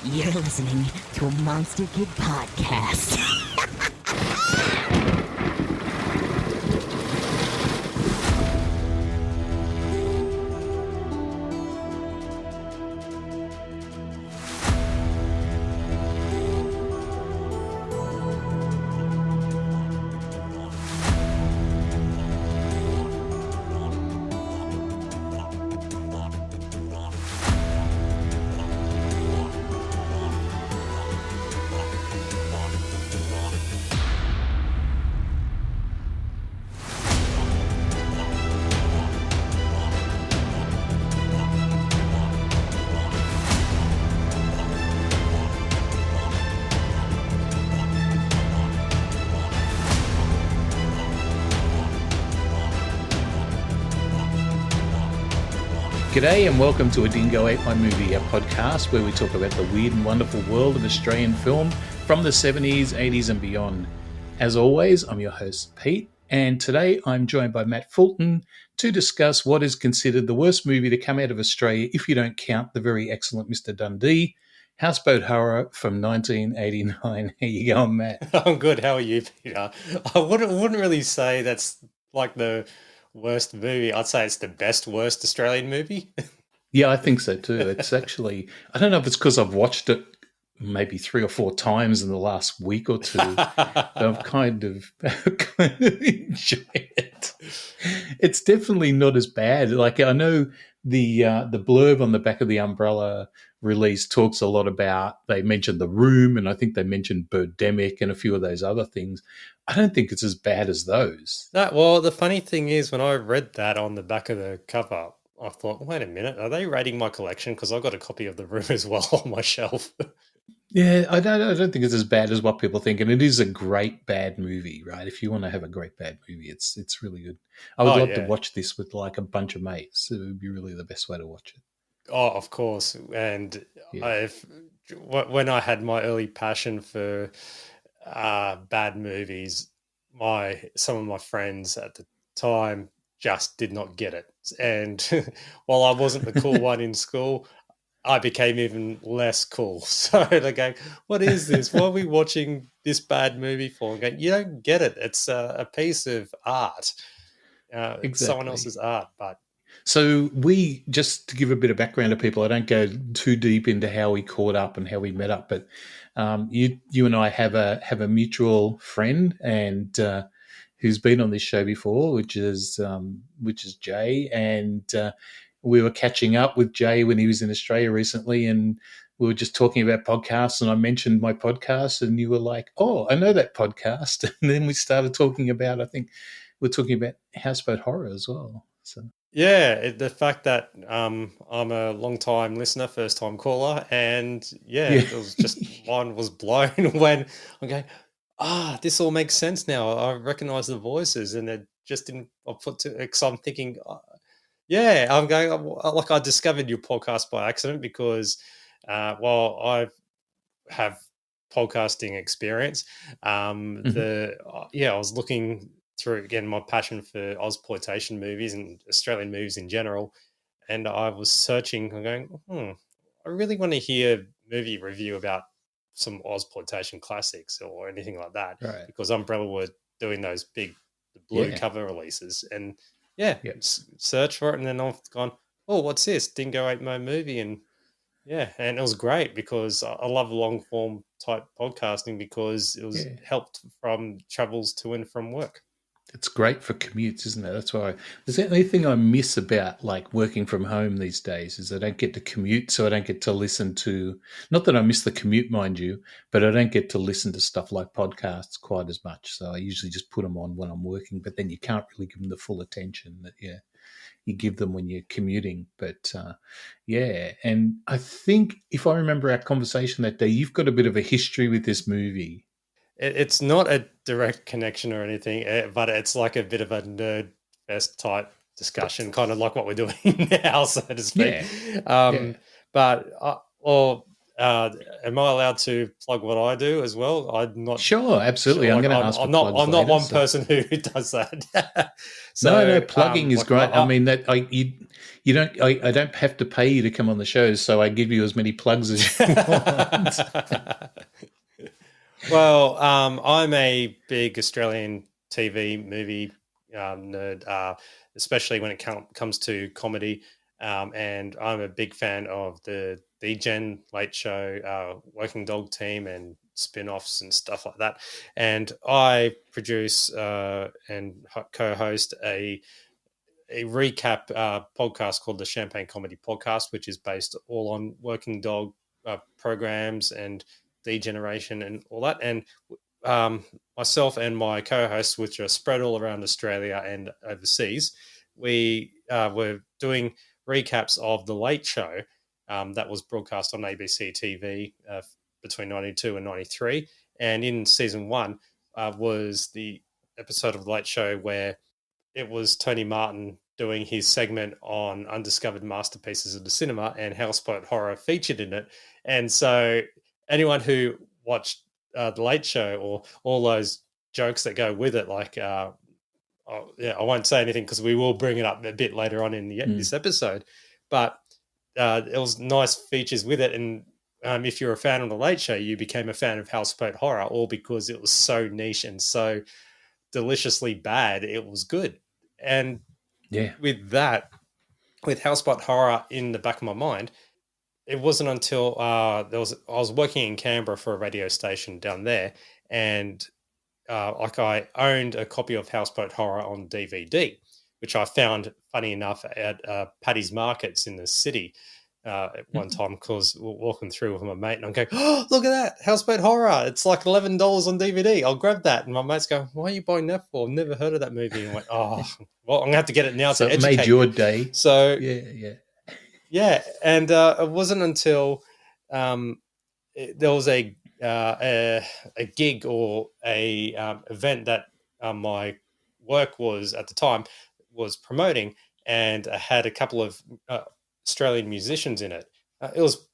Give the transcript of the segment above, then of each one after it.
You're listening to a Monster Kid podcast. G'day and welcome to a Dingo Ate My Movie, a podcast where we talk about the weird and wonderful world of Australian film from the 70s, 80s and beyond. As always, I'm your host Pete, and today I'm joined by Matt Fulton to discuss what is considered the worst movie to come out of Australia if you don't count the very excellent Mr. Dundee, Houseboat Horror from 1989. How you going, Matt? I'm good. How are you, Peter? I wouldn't really say that's like the worst movie. I'd say it's the best worst Australian movie. Yeah, I think so too. It's actually, I don't know if it's because I've watched it maybe 3 or 4 times in the last week or two, but I've kind of enjoyed it. It's definitely not as bad. Like I know the blurb on the back of the Umbrella release talks a lot about, they mentioned The Room, and I think they mentioned Birdemic and a few of those other things. I don't think it's as bad as those. Well, the funny thing is, when I read that on the back of the cover, I thought, wait a minute, are they rating my collection? Because I've got a copy of The Room as well on my shelf. Yeah, I don't think it's as bad as what people think, and it is a great bad movie, right? If you want to have a great bad movie, it's really good. I would Oh love to yeah. watch this with like a bunch of mates. It would be really the best way to watch it. Oh, of course. And Yeah, I've when I had my early passion for bad movies, my some of my friends at the time just did not get it. And while I wasn't the cool one in school, I became even less cool. So they're going, "What is this? What are we watching this bad movie for?" I'm going, "You don't get it. It's a piece of art. It's someone exactly. else's art." But So we, just to give a bit of background to people, I don't go too deep into how we caught up and how we met up, but you and I have a mutual friend and who's been on this show before, which is Jay, and we were catching up with Jay when he was in Australia recently, and we were just talking about podcasts, and I mentioned my podcast, and you were like, "Oh, I know that podcast," and then we started talking about, I think we're talking about Houseboat Horror as well. So. yeah, the fact that I'm a long time listener, first time caller, and yeah, Yeah. it was just mine was blown when I'm going, this all makes sense now. I recognize the voices, and it just didn't. I put to because I'm thinking, yeah, I'm going like I discovered your podcast by accident because while I have podcasting experience, Mhm. I was looking through again my passion for Ozploitation movies and Australian movies in general, and I was searching and going, I really want to hear movie review about some Ozploitation classics or anything like that Right. because Umbrella were doing those big blue Yeah. cover releases, and yeah, Yep. search for it, and then I've gone, oh, what's this? Dingo Ate My Movie, and yeah, and it was great because I love long form type podcasting because it was Yeah. helped from travels to and from work. It's great for commutes, isn't it? That's why there's the only thing I miss about like working from home these days is I don't get to commute, so I don't get to listen to, not that I miss the commute, mind you, but I don't get to listen to stuff like podcasts quite as much. So I usually just put them on when I'm working, but then you can't really give them the full attention that you give them when you're commuting. But yeah, and I think if I remember our conversation that day, you've got a bit of a history with this movie. It's not a direct connection or anything, but it's like a bit of a nerd fest type discussion, kind of like what we're doing now, so to speak. Yeah, Um, yeah. but or am I allowed to plug what I do as well? I'm not Sure, absolutely. sure. I'm Like, going to ask for I'm not. plugs I'm not later. one So. person who does that. No, So, plugging is like great. I mean that you don't I don't have to pay you to come on the show, so I give you as many plugs as you want. Well, I'm a big Australian TV movie nerd, especially when it comes to comedy. And I'm a big fan of the Gen Late Show, Working Dog Team, and spin-offs and stuff like that. And I produce and co-host a recap podcast called the Champagne Comedy Podcast, which is based all on working dog programs and degeneration and all that. And myself and my co-hosts, which are spread all around Australia and overseas, we were doing recaps of The Late Show that was broadcast on ABC TV between 92 and 93. And in season one was the episode of The Late Show where it was Tony Martin doing his segment on undiscovered masterpieces of the cinema, and Houseboat Horror featured in it. And so anyone who watched The Late Show or all those jokes that go with it, like, I won't say anything because we will bring it up a bit later on in this episode, but it was nice features with it. And if you're a fan of The Late Show, you became a fan of Houseboat Horror, all because it was so niche and so deliciously bad. It was good. And with that, with Houseboat Horror in the back of my mind, it wasn't until I was working in Canberra for a radio station down there, and I owned a copy of Houseboat Horror on DVD, which I found, funny enough, at Paddy's Markets in the city at one time, because we were walking through with my mate, and I'm going, "Oh, look at that, Houseboat Horror! It's like $11 on DVD. I'll grab that." And my mate's going, "Why are you buying that for? I've never heard of that movie." And I went, "Oh, well, I'm gonna have to get it now So to it educate made your you." day. So yeah. And it wasn't until there was a gig or a event that my work was at the time was promoting, and had a couple of Australian musicians in it. It was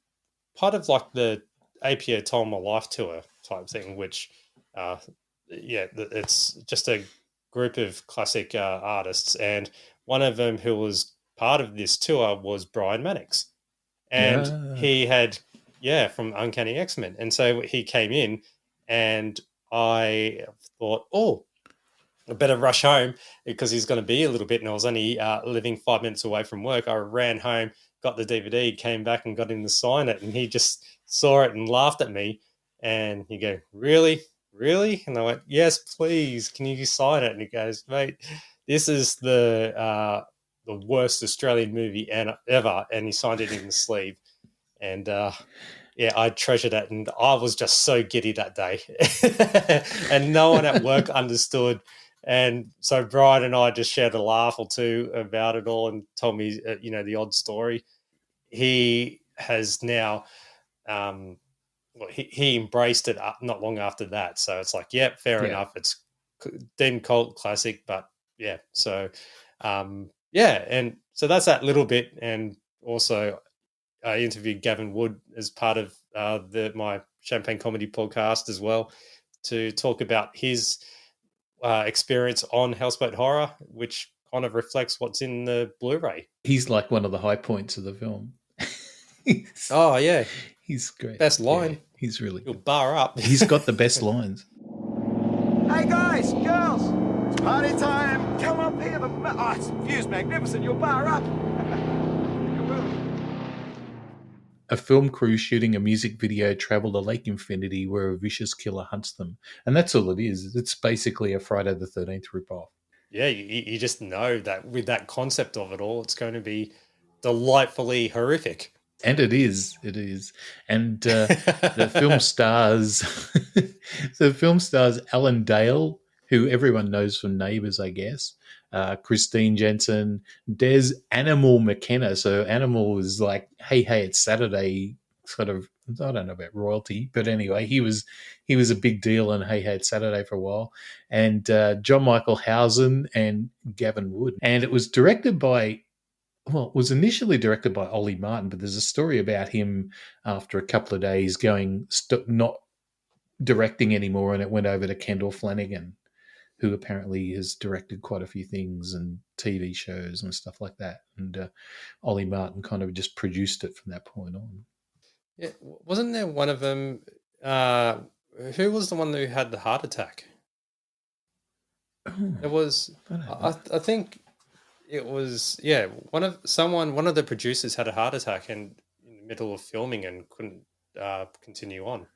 part of like the APO Time My Life tour type thing, which it's just a group of classic artists, and one of them who was part of this tour was Brian Mannix, and he had from Uncanny X-Men, and so he came in, and I thought, oh, I better rush home because he's going to be a little bit, and I was only living 5 minutes away from work. I ran home, got the DVD, came back and got him to sign it, and he just saw it and laughed at me, and he go, really? And I went, yes, please, can you sign it? And he goes, mate, this is the worst Australian movie ever, and he signed it in the sleeve. And I treasured it, and I was just so giddy that day. And no one at work understood. And so Brian and I just shared a laugh or two about it all, and told me, the odd story. He has now, he embraced it not long after that. So it's like, fair enough. It's then cult classic, but yeah. So, and so that's that little bit. And also, I interviewed Gavin Wood as part of my Champagne Comedy podcast as well, to talk about his experience on Houseboat Horror, which kind of reflects what's in the Blu-ray. He's like one of the high points of the film. He's great. Best line. Yeah, he's really He'll good. bar up. He's got the best lines. Hey guys, girls, it's party time. Come up here. It's view's magnificent. You'll bar up. A film crew shooting a music video travel to Lake Infinity where a vicious killer hunts them. And that's all it is. It's basically a Friday the 13th ripoff. Yeah, you just know that with that concept of it all, it's going to be delightfully horrific. And it is. And the film stars Alan Dale, who everyone knows from Neighbours, I guess. Christine Jensen, Des Animal McKenna. So Animal is like, hey, it's Saturday, sort of. I don't know about royalty, but anyway, he was a big deal in Hey It's Saturday for a while. And John Michael Housen and Gavin Wood. And it was directed by well, it was initially directed by Ollie Martin, but there's a story about him after a couple of days not directing anymore, and it went over to Kendall Flanagan, who apparently has directed quite a few things and TV shows and stuff like that. And Ollie Martin kind of just produced it from that point on. Yeah, wasn't there one of them? Who was the one who had the heart attack? It was. I think it was. Yeah, one of the producers had a heart attack and in the middle of filming and couldn't continue on.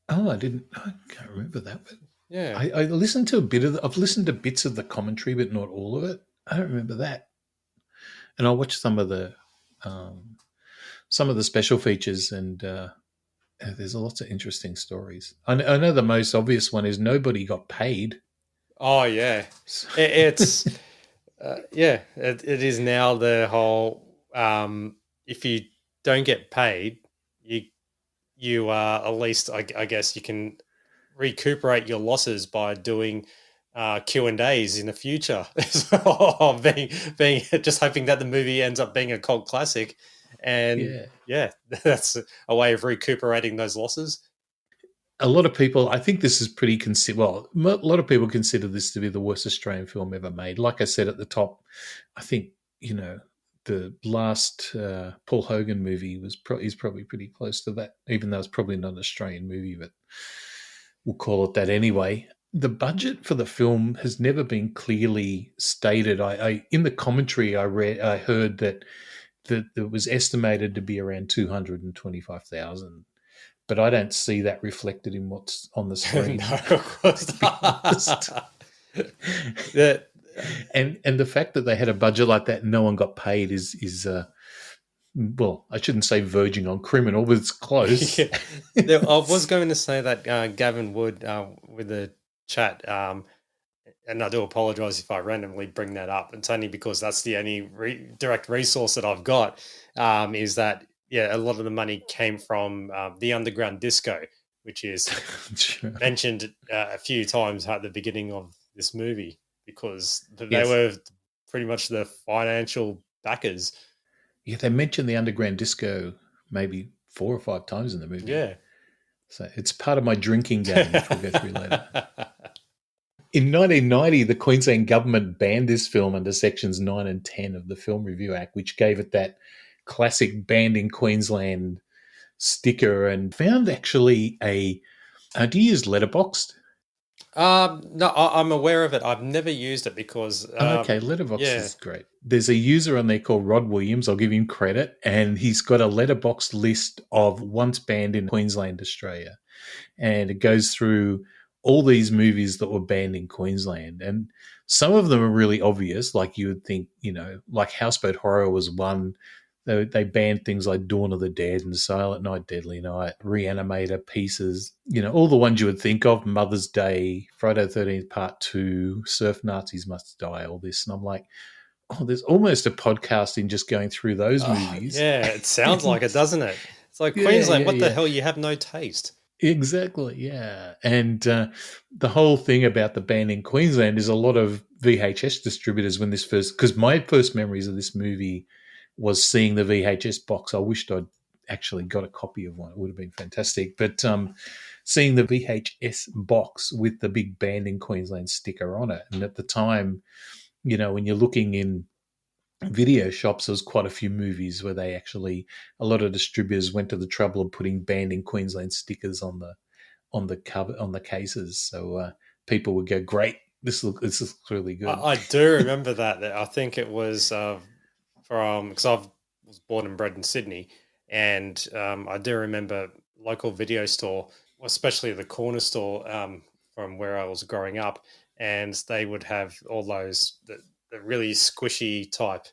Oh, I can't remember that. But yeah, I listened to I've listened to bits of the commentary, but not all of it. I don't remember that. And I watched some of the special features, and there's lots of interesting stories. I know the most obvious one is nobody got paid. Oh yeah, it's it is now the whole if you don't get paid, you at least I guess you can recuperate your losses by doing Q&As in the future. So, being just hoping that the movie ends up being a cult classic, and that's a way of recuperating those losses. A lot of people, I think this is pretty a lot of people consider this to be the worst Australian film ever made. Like I said at the top, I think, the last Paul Hogan movie is probably pretty close to that, even though it's probably not an Australian movie, but we'll call it that anyway. The budget for the film has never been clearly stated. I in the commentary I heard that it was estimated to be around 225,000. But I don't see that reflected in what's on the screen. No, of course not. And the fact that they had a budget like that and no one got paid is well, I shouldn't say verging on criminal, but it's close. I was going to say that Gavin Wood with the chat, and I do apologise if I randomly bring that up. It's only because that's the only direct resource that I've got, is that, a lot of the money came from the underground disco, which is Sure. mentioned a few times at the beginning of this movie, because they were pretty much the financial backers. Yeah, they mentioned the underground disco maybe 4 or 5 times in the movie. Yeah. So it's part of my drinking game, which we'll go through later. In 1990, the Queensland government banned this film under sections 9 and 10 of the Film Review Act, which gave it that classic banned in Queensland sticker, and found actually do you use Letterboxd? No, I'm aware of it. I've never used it because okay, Letterboxd is great. There's a user on there called Rod Williams. I'll give him credit, and he's got a Letterboxd list of once banned in Queensland, Australia, and it goes through all these movies that were banned in Queensland, and some of them are really obvious, like you would think, like Houseboat Horror was one. They banned things like Dawn of the Dead and Silent Night, Deadly Night, Reanimator, Pieces, all the ones you would think of, Mother's Day, Friday the 13th Part 2, Surf Nazis Must Die, all this. And I'm like, there's almost a podcast in just going through those movies. Yeah, it sounds like it, doesn't it? It's like, Queensland, what the hell? You have no taste. Exactly, yeah. And the whole thing about the ban in Queensland is a lot of VHS distributors when this first, because my first memories of this movie was seeing the VHS box. I wished I'd actually got a copy of one. It would have been fantastic. But seeing the VHS box with the big banned in Queensland sticker on it. And at the time, when you're looking in video shops, there's quite a few movies where they actually, a lot of distributors went to the trouble of putting banned in Queensland stickers on the cover, on the cases. So people would go, great, this is really good. I do remember that. I think it was because I was born and bred in Sydney, and I do remember local video store, especially the corner store from where I was growing up, and they would have all those the really squishy type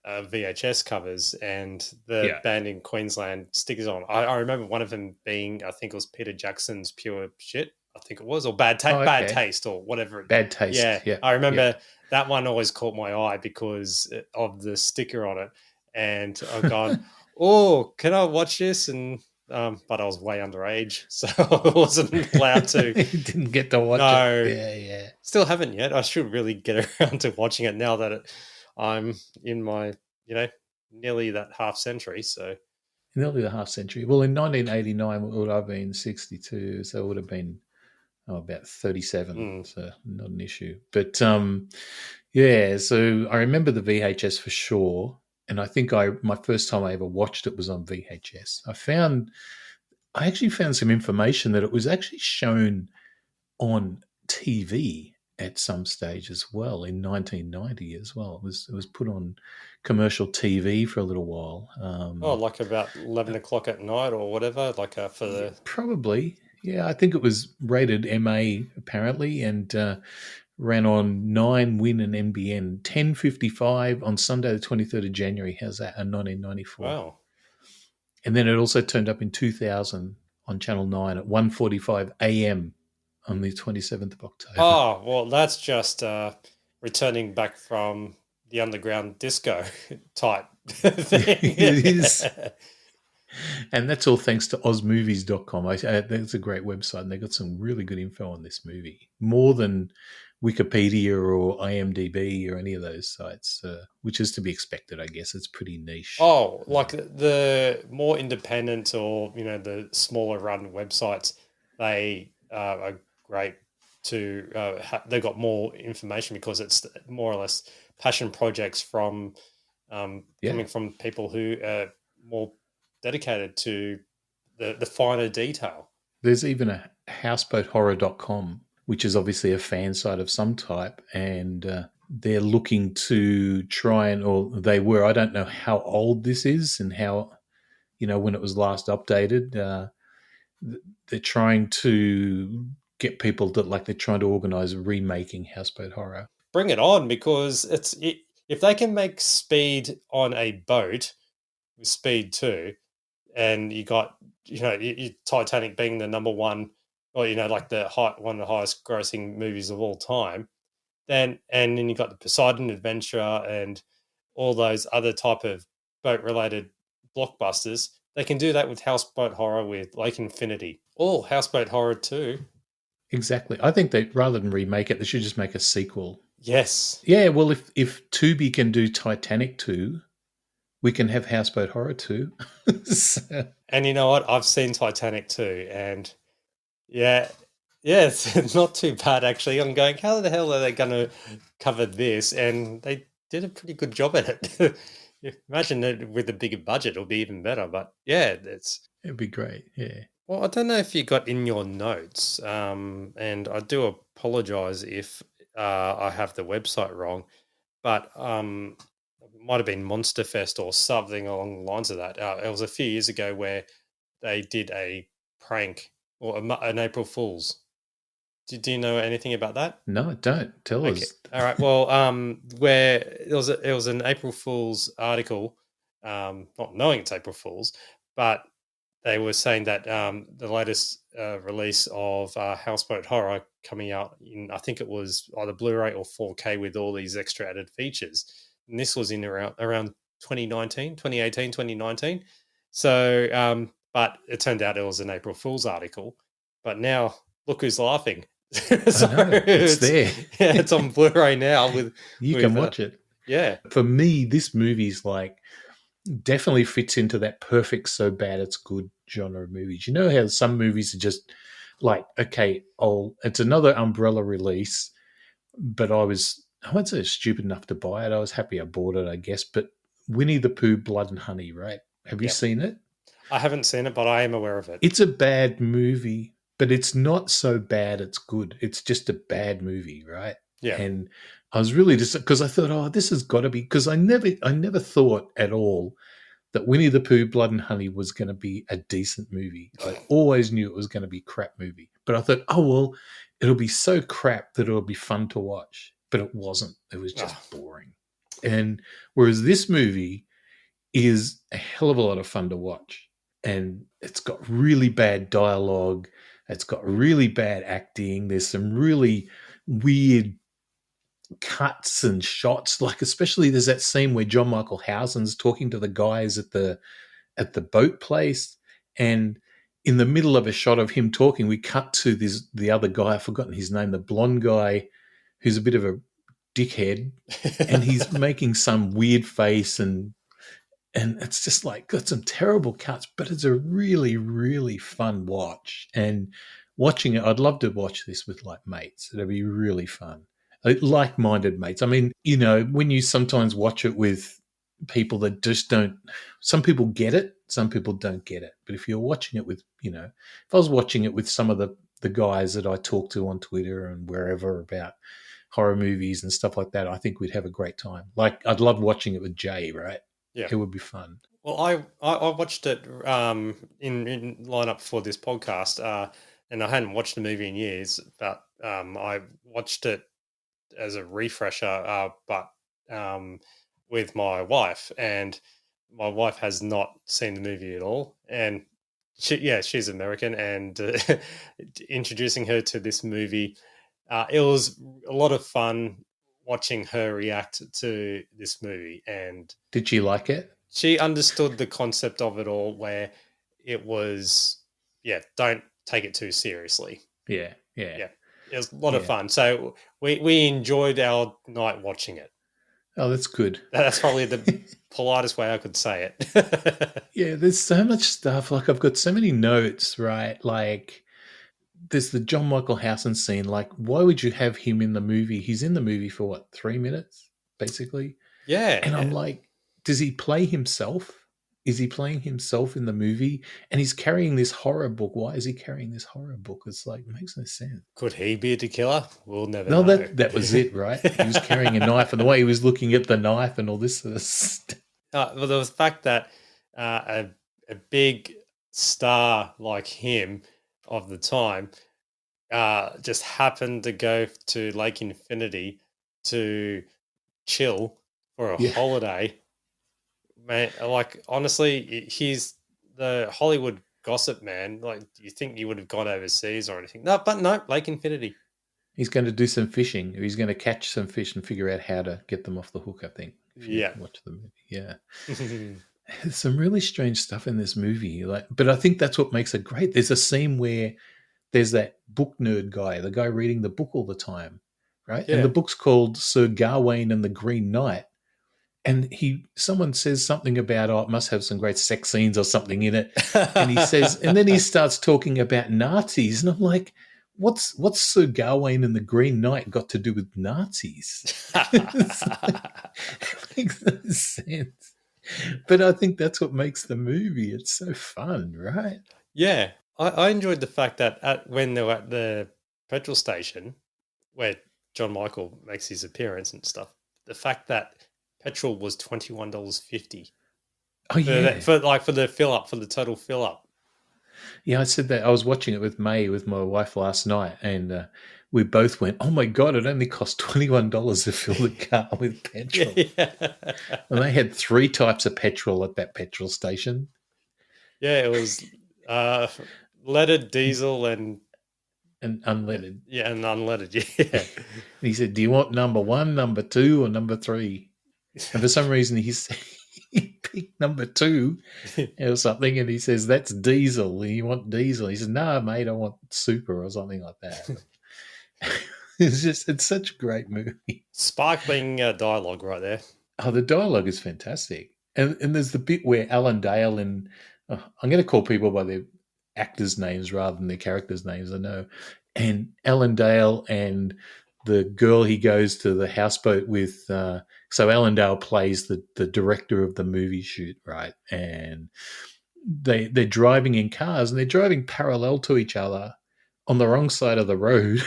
VHS covers and the banned in Queensland stickers on. I remember one of them being, I think it was Peter Jackson's Pure Shit, I think it was, or Bad Taste or whatever. Bad Taste. Yeah. I remember that one always caught my eye because of the sticker on it. And I've gone, oh, can I watch this? And but I was way underage, so I wasn't allowed to. You didn't get to watch it. Yeah. Still haven't yet. I should really get around to watching it now that I'm in my nearly that half century. So nearly the half century. Well, in 1989, what would I have been? 62, so it would have been about 37, so not an issue. But yeah, so I remember the VHS for sure, and I think my first time I ever watched it was on VHS. I actually found some information that it was actually shown on TV at some stage as well in 1990 as well. It was put on commercial TV for a little while. like about 11 o'clock at night or whatever, like for the Probably. Yeah, I think it was rated MA apparently, and ran on 9 Win and NBN 10:55 on Sunday the 23rd of January. How's that? In 1994. wow. And then it also turned up in 2000 on Channel 9 at 1:45 a.m. on the 27th of October. Oh, well, that's just returning back from the underground disco type thing. It is. And that's all thanks to ozmovies.com. That's a great website, and they've got some really good info on this movie. More than Wikipedia or IMDb or any of those sites, which is to be expected, I guess. It's pretty niche. Oh, like the more independent or, the smaller run websites, they are great to, they've got more information because it's more or less passion projects from coming from people who are more dedicated to the finer detail. There's even a houseboathorror.com, which is obviously a fan site of some type, and they're looking to try or they were, I don't know how old this is and how, when it was last updated. They're trying to get people they're trying to organise remaking Houseboat Horror. Bring it on, because if they can make speed on a boat with Speed 2, and you got, Titanic being the number one, or, like one of the highest grossing movies of all time, and then you got the Poseidon Adventure and all those other type of boat-related blockbusters, they can do that with Houseboat Horror, with Lake Infinity, or Houseboat Horror 2. Exactly. I think that rather than remake it, they should just make a sequel. Yes. Yeah, well, if Tubi can do Titanic 2, we can have Houseboat Horror 2. So. And you know what? I've seen Titanic 2, and yeah, it's not too bad, actually. I'm going, how the hell are they going to cover this? And they did a pretty good job at it. Imagine it with a bigger budget, it'll be even better. But yeah, it'd be great. Yeah. Well, I don't know if you got in your notes, and I do apologize if I have the website wrong, but it might have been Monster Fest or something along the lines of that. It was a few years ago where they did a prank or an April Fool's. Do you know anything about that? No, don't. Tell us. All right. Well, where it was an April Fool's article, not knowing it's April Fool's, but they were saying that the latest release of Houseboat Horror coming out in, I think it was either Blu-ray or 4K with all these extra added features. And this was in around 2018, 2019. So, but it turned out it was an April Fool's article. But now, look who's laughing. So it's there. Yeah, it's on Blu-ray now. You can watch it. Yeah. For me, this movie's definitely fits into that perfect so bad it's good genre of movies. You know how some movies are just okay, it's another umbrella release, but I wasn't so stupid enough to buy it. I was happy I bought it, I guess. But Winnie the Pooh, Blood and Honey, right? Have you seen it? I haven't seen it, but I am aware of it. It's a bad movie, but it's not so bad it's good. It's just a bad movie, right? Yeah. And I was really just because I thought, this has got to be, because I never thought at all that Winnie the Pooh, Blood and Honey was going to be a decent movie. I always knew it was going to be a crap movie. But I thought, it'll be so crap that it'll be fun to watch. But it wasn't. It was just boring. And whereas this movie is a hell of a lot of fun to watch. And it's got really bad dialogue. It's got really bad acting. There's some really weird cuts and shots, especially there's that scene where John Michael Housen's talking to the guys at the boat place, and in the middle of a shot of him talking, we cut to the other guy, I've forgotten his name, the blonde guy who's a bit of a dickhead, and he's making some weird face, and it's just like got some terrible cuts, but it's a really, really fun watch. And watching it, I'd love to watch this with like mates. It'd be really fun. Like-minded mates. I mean, when you sometimes watch it with people that just don't, some people get it, some people don't get it. But if you're watching it with, if I was watching it with some of the guys that I talk to on Twitter and wherever about horror movies and stuff like that, I think we'd have a great time. Like, I'd love watching it with Jay, right? Yeah. It would be fun. Well, I watched it in lineup for this podcast, and I hadn't watched the movie in years, but I watched it as a refresher, but with my wife, and my wife has not seen the movie at all, and she's American, and introducing her to this movie, it was a lot of fun watching her react to this movie. And did she like it? She understood the concept of it all, where it was, don't take it too seriously. Yeah. It was a lot of fun. So we enjoyed our night watching it. Oh, that's good. That's probably the politest way I could say it. Yeah, there's so much stuff. Like, I've got so many notes, right? Like, there's the John Michael Housen scene. Like, why would you have him in the movie? He's in the movie for what, 3 minutes, basically? Yeah. And I'm like, does he play himself? Is he playing himself in the movie? And he's carrying this horror book. Why is he carrying this horror book? It's like, it makes no sense. Could he be the killer? We'll never know. No, that was it, right? He was carrying a knife, and the way he was looking at the knife and all this sort of stuff. Well, there was the fact that a big star like him of the time just happened to go to Lake Infinity to chill for a holiday. Man, like, honestly, he's the Hollywood gossip man. Like, do you think you would have gone overseas or anything? No, Lake Infinity. He's going to do some fishing. He's going to catch some fish and figure out how to get them off the hook, I think. Watch the movie. Yeah. There's some really strange stuff in this movie. But I think that's what makes it great. There's a scene where there's that book nerd guy, the guy reading the book all the time, right? Yeah. And the book's called Sir Gawain and the Green Knight. And someone says something about, it must have some great sex scenes or something in it. And he says, and then he starts talking about Nazis. And I'm like, what's Sir Gawain and the Green Knight got to do with Nazis? It makes no sense. But I think that's what makes the movie. It's so fun, right? Yeah. I enjoyed the fact that when they were at the petrol station where John Michael makes his appearance and stuff, the fact that petrol was $21.50. Oh, yeah. For the fill up, for the total fill up. Yeah, I said that. I was watching it with May, with my wife last night, and we both went, oh my God, it only cost $21 to fill the car with petrol. Yeah. And they had 3 types of petrol at that petrol station. Yeah, it was leaded, diesel, and unleaded. Yeah, and unleaded, yeah. And he said, do you want number 1, number 2, or number 3? And for some reason, he picked number 2 or something, and he says, that's diesel. You want diesel? He says, no, mate, I want super or something like that. It's such a great movie. Sparkling dialogue right there. Oh, the dialogue is fantastic. And there's the bit where Alan Dale and I'm going to call people by their actors' names rather than their characters' names, I know. And Alan Dale and the girl he goes to the houseboat with, so Alan Dale plays the director of the movie shoot, right? And they're driving in cars, and they're driving parallel to each other on the wrong side of the road.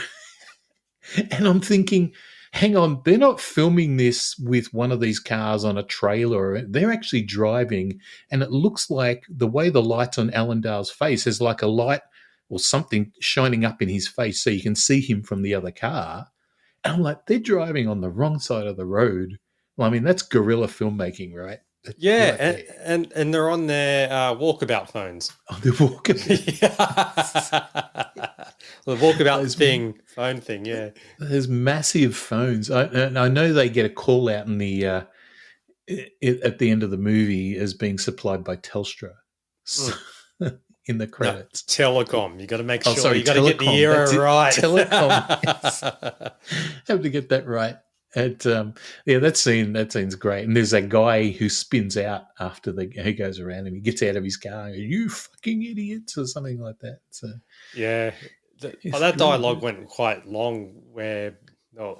And I'm thinking, hang on, they're not filming this with one of these cars on a trailer. They're actually driving, and it looks like the way the light's on Alan Dale's face is like a light or something shining up in his face so you can see him from the other car. And I'm like, they're driving on the wrong side of the road. Well, I mean, that's guerrilla filmmaking, right? Yeah, right, and they're on their walkabout phones. Oh, the walkabout. The walkabout phone thing, yeah. There's massive phones. I know they get a call out in the at the end of the movie as being supplied by Telstra. So, in the credits. No, telecom. You got to make sure you got to get the era right. Telecom. Yes. Have to get that right. Yeah, that scene's great. And there's that guy who spins out after he goes around and he gets out of his car and goes, "You fucking idiots," or something like that. So Yeah, it's that really dialogue good. went quite long, where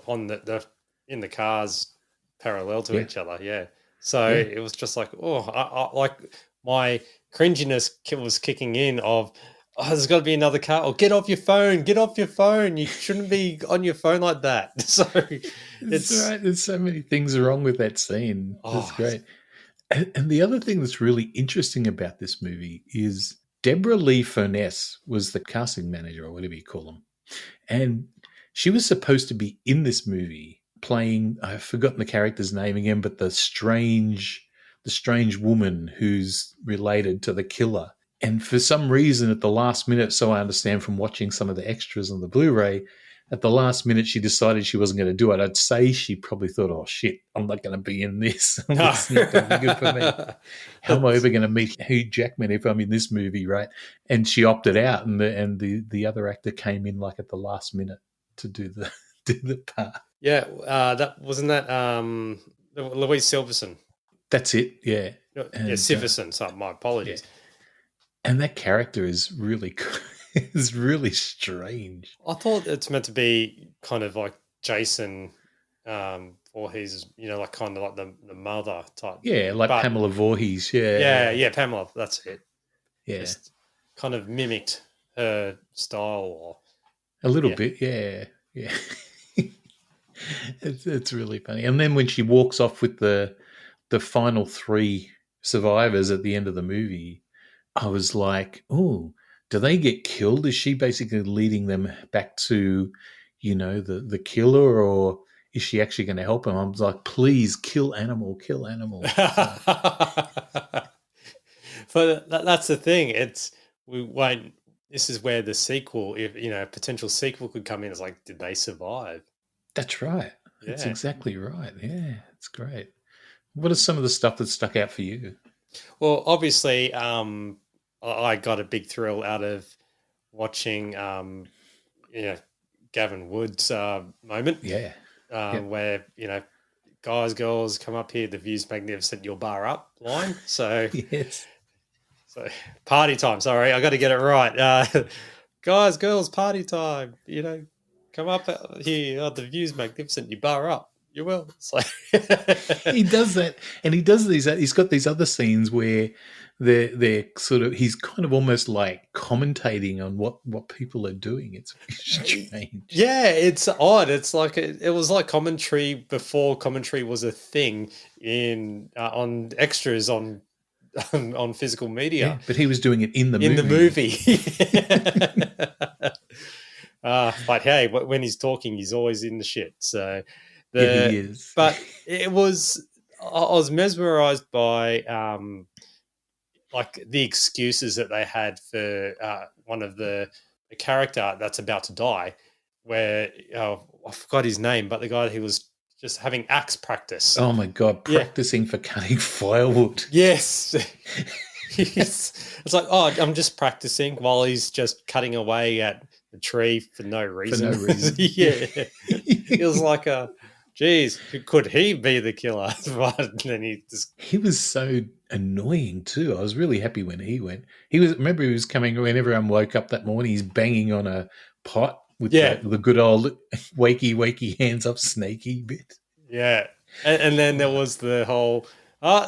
on the in the cars parallel to Yeah. each other. Yeah, so Yeah. it was just like, I like my cringiness was kicking in. Of there's got to be another car. Or get off your phone. Get off your phone. You shouldn't be on your phone like that. So It's it's right. There's so many things wrong with that scene. It's oh great. And the other thing that's really interesting about this movie is Deborah Lee Furness was the casting manager, or whatever you call them. And she was supposed to be in this movie playing, I've forgotten the character's name again, but the strange woman who's related to the killer. And for some reason at the last minute, so I understand from watching some of the extras on the Blu-ray, at the last minute she decided she wasn't going to do it. I'd say she probably thought, "Oh shit, I'm not going to be in this. no. It's not going to be good for me. How am I ever going to meet Hugh Jackman if I'm in this movie?" Right? And she opted out, and the other actor came in like at the last minute to do the part. Yeah, that wasn't that Louise Silverson. That's it. Yeah. Yeah, And, Siverson. So my apologies. And that character is really is really strange. I thought it's meant to be kind of like Jason, or his, like kind of like the mother type. Yeah, like But- Pamela Voorhees. Yeah, Pamela. That's it. Yeah. Just kind of mimicked her style, or A little Yeah. bit, yeah. It's really funny. And then when she walks off with the final three survivors at the end of the movie, I was like, "Oh, do they get killed? Is she basically leading them back to, the killer, or is she actually going to help him?" I was like, "Please kill animal, kill animal." But that's the thing. We won't. This is where the sequel, if a potential sequel could come in. It's like, did they survive? That's right. That's Yeah. exactly right. Yeah, it's great. What are some of the stuff that stuck out for you? Well, obviously, I got a big thrill out of watching, Gavin Wood's moment. Yeah. Where guys, girls, come up here. The view's magnificent. Your bar up line. So. Yes. So party time. Sorry, I got to get it right. Guys, girls, party time. Come up here. Oh, the view's magnificent. You bar up. You will. It's like He does that, and he does these. He's got these other scenes where they're sort of. He's kind of almost like commentating on what people are doing. It's strange. Yeah, it's odd. It's like it was like commentary before commentary was a thing on extras on physical media. Yeah, but he was doing it in the movie. But hey, when he's talking, he's always in the shit. So he is. But I was mesmerized by like the excuses that they had for one of the character that's about to die, where I forgot his name, but the guy who was just having axe practice. Oh my God, practicing for cutting firewood. Yes. It's like, I'm just practicing while he's just cutting away at the tree for no reason. Yeah. It was like geez, could he be the killer? But then he was so annoying too. I was really happy when he went. He was coming when everyone woke up that morning, he's banging on a pot with the good old wakey hands up snaky bit. Yeah. And then there was the whole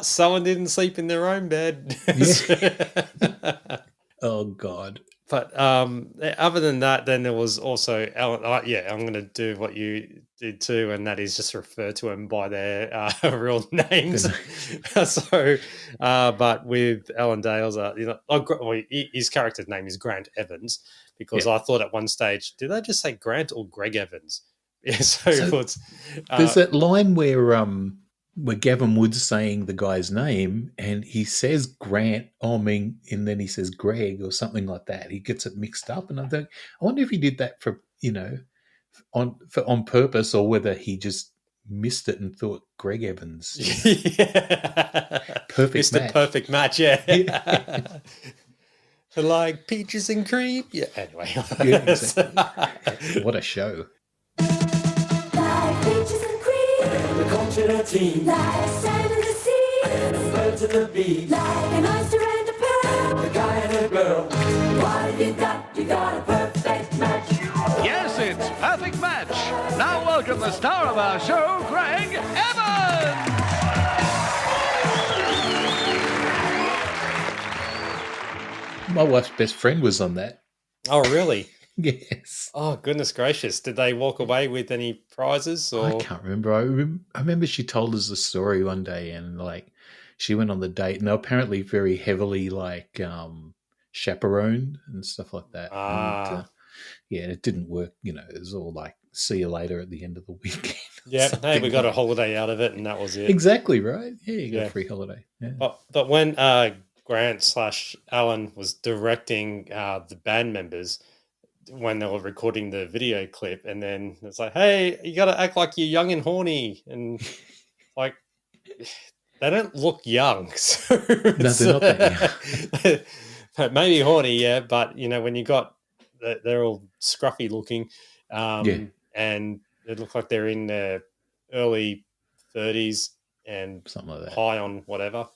someone didn't sleep in their own bed. Yeah. Oh God. But other than that, then there was also Alan. I'm going to do what you did too, and that is just refer to them by their real names. So, but with Alan Dale's, his character's name is Grant Evans, because I thought at one stage, did they just say Grant or Greg Evans? Yeah. So it's, there's that line where Gavin Wood's saying the guy's name and he says Grant, and then he says Greg or something like that. He gets it mixed up, and I wonder if he did that for on purpose, or whether he just missed it and thought Greg Evans. Perfect match. Perfect match, yeah. Like peaches and cream. Yeah, anyway. Yeah, exactly. What a show. Like peaches and cream. culture a team. Like sand in the sea, And a bird to the bee. like an oyster and a pearl. A guy and a girl. What have you got? You got a perfect match. Yes, it's Perfect Match. Now welcome the star of our show, Craig Evans. My wife's best friend was on that. Oh, really? Yes. Oh, goodness gracious. Did they walk away with any prizes? Or I can't remember. I remember she told us a story one day, and like she went on the date, and they were apparently very heavily like chaperoned and stuff like that. And, yeah, it didn't work. You know, it was all like see you later at the end of the weekend. Yeah, hey, we got a holiday out of it, and that was it. Exactly right. Yeah, you got Yeah. a free holiday. Yeah. But when Grant/Alan was directing the band members when they were recording the video clip, and then it's like, hey, you got to act like you're young and horny, and like they don't look young. So No, they're not that young. Maybe horny, yeah, but you know when you got they're all scruffy looking, Yeah. and they look like they're in their early 30s and Something like that. high on whatever.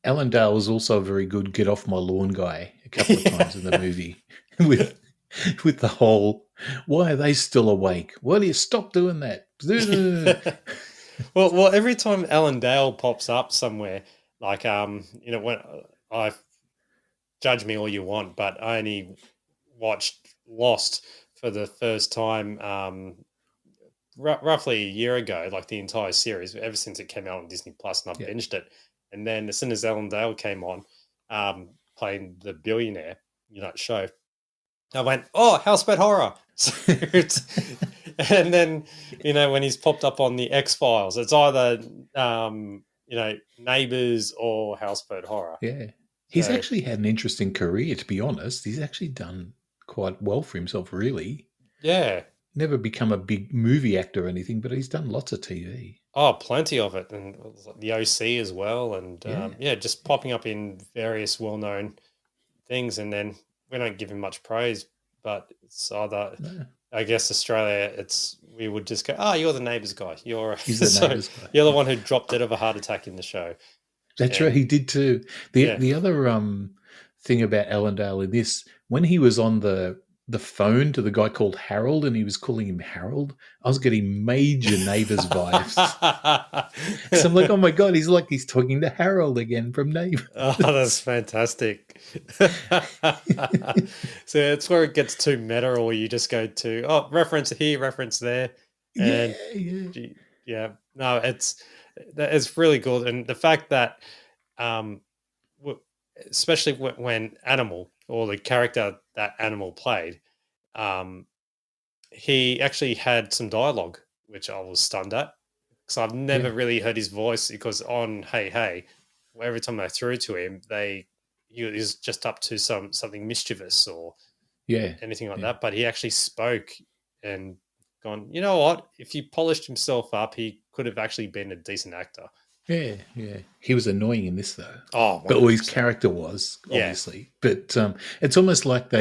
Alan Dale was also a very good get off my lawn guy a couple of times in the movie with the whole, why are they still awake? Why do you stop doing that? well, every time Alan Dale pops up somewhere, like you know, when I judge me all you want, but I only watched Lost for the first time roughly a year ago, like the entire series, ever since it came out on Disney Plus, and I've binged it. And then as soon as Alan Dale came on, playing the billionaire, you know, show, I went, oh, Houseboat Horror. And then, you know, when he's popped up on the X-Files, it's either, you know, Neighbours or Houseboat Horror. Yeah. He's So- actually had an interesting career, to be honest. He's actually done quite well for himself, really. Yeah. Never become a big movie actor or anything, but he's done lots of TV. Oh, plenty of it. And the OC as well. And Yeah. just popping up in various well-known things. And then we don't give him much praise, but it's either, No. I guess Australia, we would just go, oh, you're the Neighbours guy. He's the Neighbours guy. You're the one who dropped dead of a heart attack in the show. That's Yeah. right, he did too. The other thing about Allendale in this, when he was on the phone to the guy called Harold and he was calling him Harold, I was getting major Neighbours vibes. So I'm like, oh my God, he's talking to Harold again from Neighbours. Oh, that's fantastic. So it's where it gets too meta, or you just go to, reference here, reference there. And Yeah. no, it's really good. And the fact that, especially when Animal, or the character that Animal played, he actually had some dialogue, which I was stunned at, because I've never really heard his voice, because on Hey Hey, every time they threw to him, he was just up to something mischievous or anything like that. But he actually spoke and gone, you know what? If he polished himself up, he could have actually been a decent actor. Yeah. He was annoying in this though. Oh, but his 100%. character was, Yeah. obviously. But it's almost like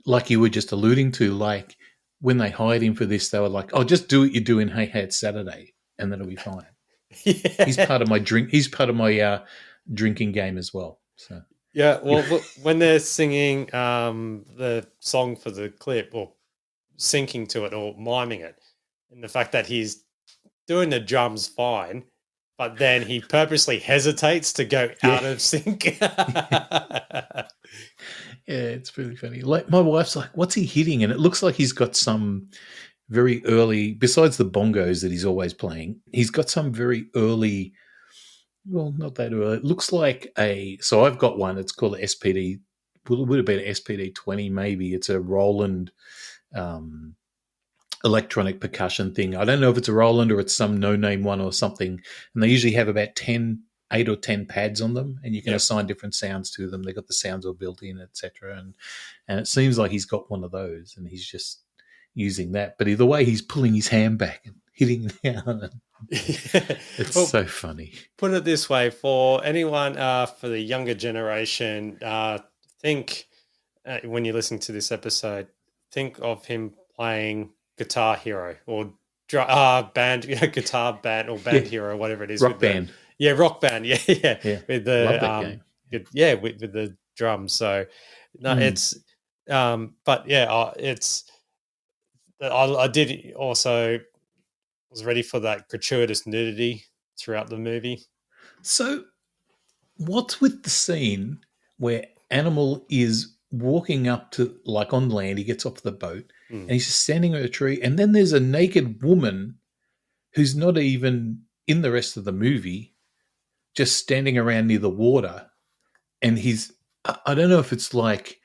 like you were just alluding to, like when they hired him for this, they were like, oh, just do what you do in Hey Hey, it's Saturday, and then it'll be fine. Yeah. He's part of my drinking game as well. So Yeah, well, when they're singing the song for the clip, or syncing to it, or miming it, and the fact that he's doing the drums fine, but then he purposely hesitates to go out of sync. yeah, it's really funny. Like my wife's like, what's he hitting? And it looks like he's got some very early, besides the bongos that he's always playing, he's got some very early, well, not that early. It looks like so I've got one. It's called an SPD. Would have been an SPD 20 maybe. It's a Roland electronic percussion thing. I don't know if it's a Roland or it's some no-name one or something. And they usually have about 8 or 10 pads on them, and you can assign different sounds to them. They got the sounds all built in, etc. And it seems like he's got one of those, and he's just using that. But either way, he's pulling his hand back and hitting down. It's so funny. Put it this way, for anyone for the younger generation, think when you listen to this episode, think of him playing Guitar Hero or band, guitar band or band hero, whatever it is. Rock band. Rock band. Yeah. With the Love that game. with the drums. So no, it's but yeah, it's I did also was ready for that gratuitous nudity throughout the movie. So, what's with the scene where Animal is walking up to, like on land, he gets off the boat and he's just standing on a tree, and then there's a naked woman who's not even in the rest of the movie, just standing around near the water, and I don't know if it's like,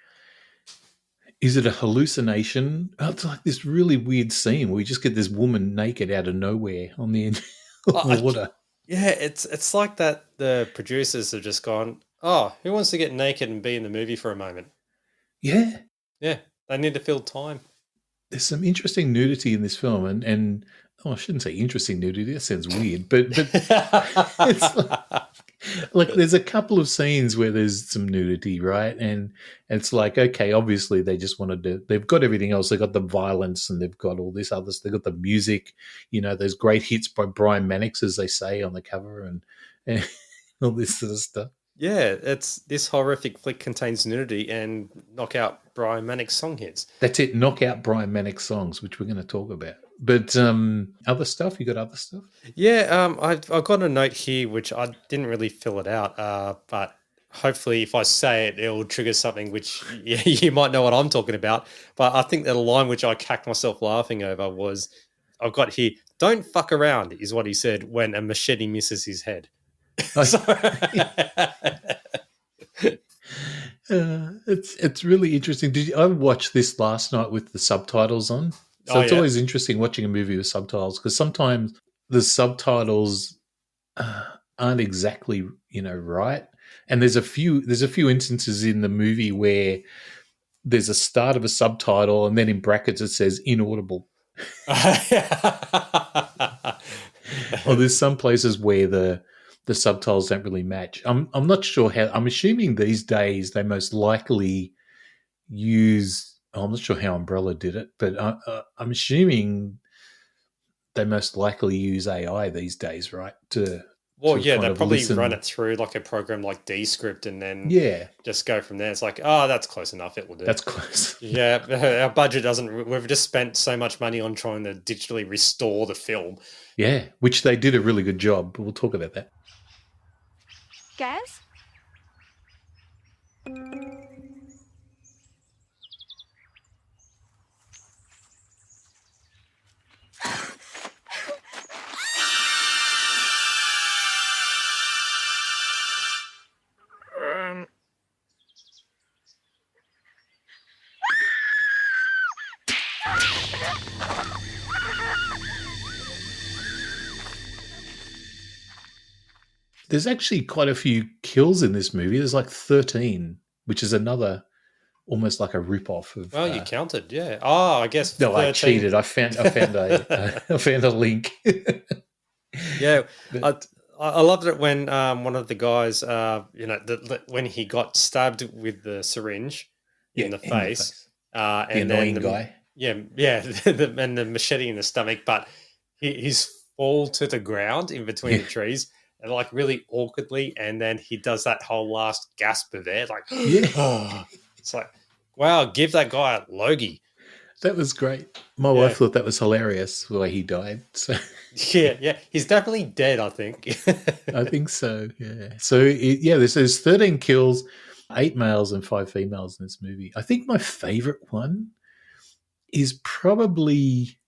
is it a hallucination? It's like this really weird scene where we just get this woman naked out of nowhere on the edge of the water. Yeah, it's like that the producers have just gone, oh, who wants to get naked and be in the movie for a moment? Yeah. Yeah, they need to fill time. There's some interesting nudity in this film, and I shouldn't say interesting nudity. That sounds weird, but it's like there's a couple of scenes where there's some nudity, right? And it's like, okay, obviously they just wanted to. They've got everything else. They've got the violence, and they've got all this other. They've got the music. Those great hits by Brian Mannix, as they say on the cover, and all this sort of stuff. Yeah, this horrific flick contains nudity and knock out Brian Mannix song hits. That's it. Knock out Brian Mannix songs, which we're going to talk about. But other stuff? You got other stuff? Yeah, I've got a note here, which I didn't really fill it out, but hopefully if I say it, it'll trigger something which you might know what I'm talking about. But I think that a line which I cacked myself laughing over was, I've got here, don't fuck around, is what he said when a machete misses his head. It's really interesting. I watched this last night with the subtitles on? So it's always interesting watching a movie with subtitles, because sometimes the subtitles aren't exactly right, and there's a few instances in the movie where there's a start of a subtitle and then in brackets it says inaudible. Or there's some places where the subtitles don't really match. I'm not sure how. I'm assuming these days they most likely use. I'm not sure how Umbrella did it, but I'm assuming they most likely use AI these days, right? They probably run it through like a program like Descript and then just go from there. It's like, oh, that's close enough. It will do. That's close. Yeah, our budget doesn't. We've just spent so much money on trying to digitally restore the film. Yeah, which they did a really good job. But we'll talk about that. Guys? There's actually quite a few kills in this movie. There's like 13, which is another almost like a rip-off of. Well, you counted, yeah. Oh, I guess. No, 13. I cheated. I found a link. Yeah, I loved it when one of the guys, when he got stabbed with the syringe in the face, the and annoying then guy. and the machete in the stomach, but he's fall to the ground in between the trees. And like really awkwardly, and then he does that whole last gasp of air, like, it's like, wow, give that guy a Logie. That was great. My wife thought that was hilarious the way he died. So yeah, he's definitely dead. I think. I think so. Yeah. So there's 13 kills, 8 males and 5 females in this movie. I think my favorite one is probably,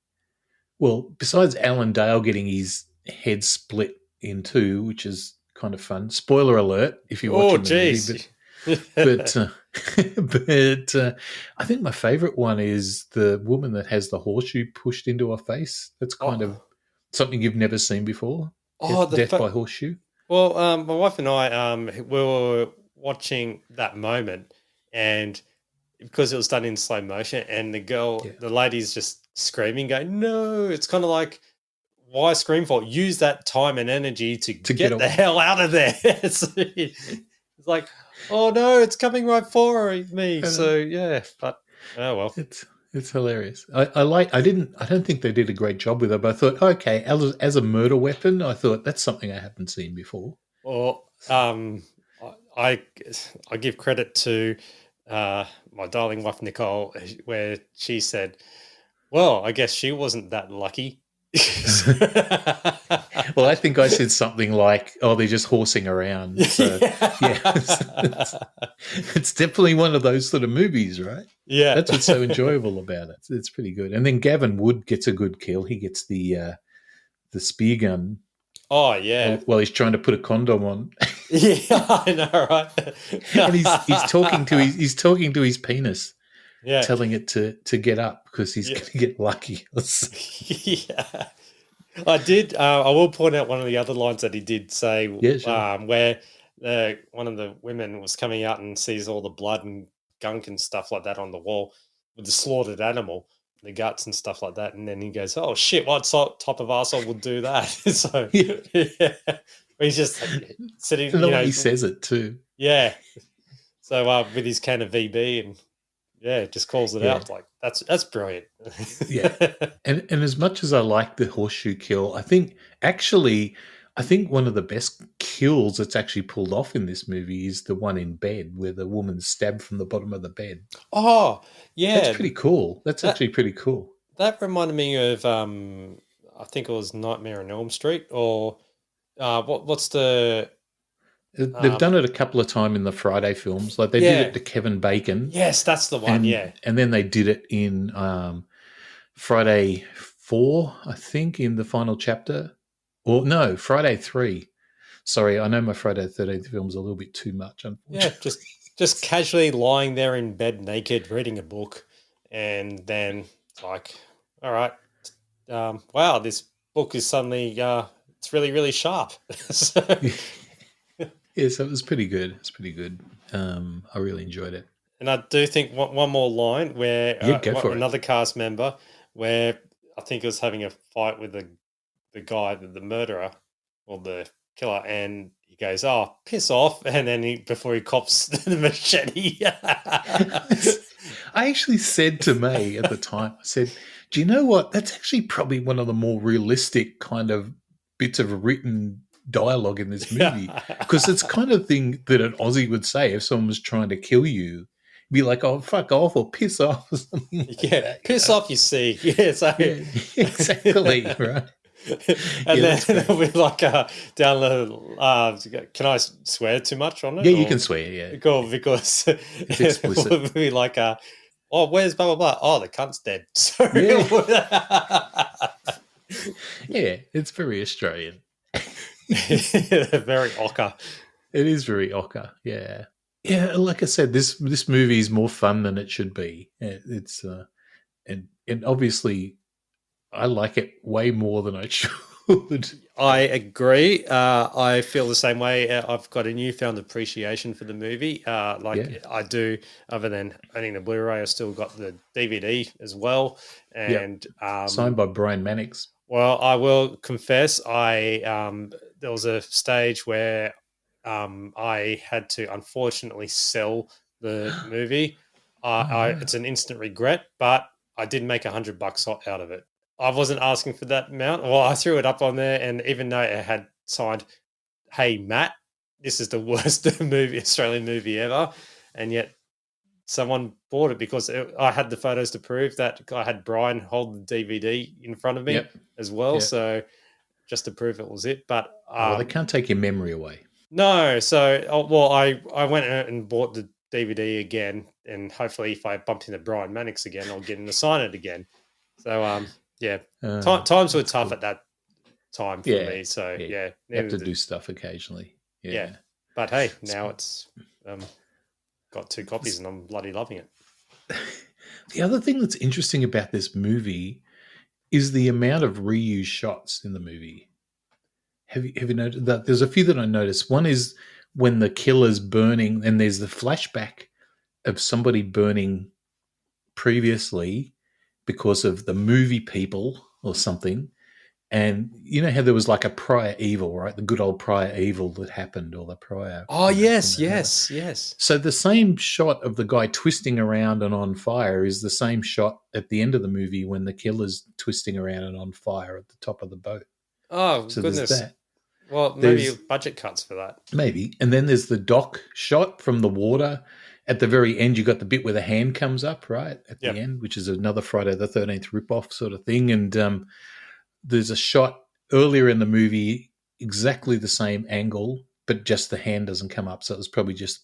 besides Alan Dale getting his head split in two, which is kind of fun. Spoiler alert if you're watching the movie. But I think my favorite one is the woman that has the horseshoe pushed into her face. That's kind of something you've never seen before. Death by horseshoe. Well, my wife and I, we were watching that moment, and because it was done in slow motion, and the lady's just screaming, going, "No!" It's kind of like, why scream for it? Use that time and energy to get the hell out of there. It's like, oh no, it's coming right for me. So yeah, but oh well. It's hilarious. I don't think they did a great job with it, but I thought, okay, as a murder weapon, I thought that's something I haven't seen before. Well, I give credit to my darling wife Nicole, where she said, "Well, I guess she wasn't that lucky." Well, I think I said something like, "Oh, they're just horsing around." So, yeah, it's definitely one of those sort of movies, right? Yeah, That's what's so enjoyable about it. It's pretty good. And then Gavin Wood gets a good kill. He gets the spear gun. Oh yeah. While he's trying to put a condom on. Yeah, I know, right? And he's talking to his penis. Yeah, telling it to get up because he's going to get lucky. Yeah, I did. I will point out one of the other lines that he did say, Yeah, sure. where one of the women was coming out and sees all the blood and gunk and stuff like that on the wall with the slaughtered animal, the guts and stuff like that, and then he goes, "Oh shit, what type of arsehole would do that?" So yeah. He's just sitting. The way he says it too. Yeah. So with his can of VB and. Yeah, it just calls it out like that's brilliant. Yeah, and as much as I like the horseshoe kill, I think one of the best kills that's actually pulled off in this movie is the one in bed where the woman's stabbed from the bottom of the bed. Oh, yeah, that's pretty cool. That's actually pretty cool. That reminded me of I think it was Nightmare on Elm Street, or what's the. They've done it a couple of times in the Friday films. Like they did it to Kevin Bacon. Yes, that's the one. And then they did it in Friday 4, I think, in the final chapter. Or no, Friday 3. Sorry, I know my Friday 13th film is a little bit too much. Unfortunately. Yeah, just casually lying there in bed naked, reading a book, and then it's like, all right, wow, this book is suddenly it's really really sharp. Yeah, so it was pretty good. It's pretty good. I really enjoyed it. And I do think one more line where another cast member, where I think he was having a fight with the guy, the murderer or the killer, and he goes, "Oh, piss off!" And then before he cops the machete. I actually said to May at the time, I said, "Do you know what? That's actually probably one of the more realistic kind of bits of written dialogue in this movie, because it's kind of thing that an Aussie would say if someone was trying to kill you. Be like, "Oh, fuck off," or "piss off," or something like that, piss off, you see. Yeah, so. Yeah, exactly, right. And then it'll be like down the can I swear too much on it? Yeah, you can swear, yeah. Cool, because it's explicit. It would be like oh, where's blah blah blah? Oh, the cunt's dead. So yeah, it's very Australian. Very ochre. It is very ochre, yeah. Yeah, like I said, this movie is more fun than it should be. It's and obviously I like it way more than I should. I agree. I feel the same way. I've got a newfound appreciation for the movie. I do, other than owning the Blu-ray, I still got the DVD as well. And signed by Brian Mannix. Well, I will confess, there was a stage where I had to unfortunately sell the movie. It's an instant regret, but I did make $100 out of it. I wasn't asking for that amount. Well, I threw it up on there, and even though it had signed, "Hey Matt, this is the worst Australian movie ever," and yet someone bought it because I had the photos to prove that. I had Brian hold the DVD in front of me as well, so just to prove it was it. But they can't take your memory away. No, so I went out and bought the DVD again, and hopefully, if I bump into Brian Mannix again, I'll get him to sign it again. So times were tough at that time for me. So you have to do stuff occasionally. Yeah. But hey, now it's got 2 copies, and I'm bloody loving it. The other thing that's interesting about this movie is the amount of reused shots in the movie. Have you noticed that? There's a few that I noticed. One is when the killer's burning, and there's the flashback of somebody burning previously because of the movie people or something, And you know how there was like a prior evil, right? The good old prior evil that happened, or the prior. Oh, you know, yes, from that era. yes. So the same shot of the guy twisting around and on fire is the same shot at the end of the movie when the killer's twisting around and on fire at the top of the boat. Oh, So goodness. there's that. Well, maybe There's- budget cuts for that. Maybe. And then there's the dock shot from the water. At the very end, you got the bit where the hand comes up, right? At Yep. the end, which is another Friday the 13th ripoff sort of thing. And there's a shot earlier in the movie, exactly the same angle, but just the hand doesn't come up. So it was probably just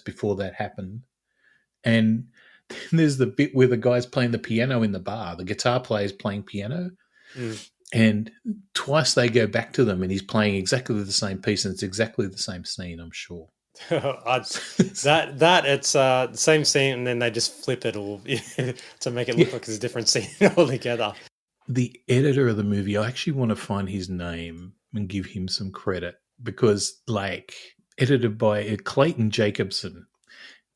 before that happened. And then there's the bit where the guy's playing the piano in the bar. The guitar player's playing piano. Mm. And twice they go back to them and he's playing exactly the same piece and it's exactly the same scene, I'm sure. It's the same scene, and then they just flip it all to make it look like it's a different scene altogether. The editor of the movie, I actually want to find his name and give him some credit because, like, edited by Clayton Jacobson,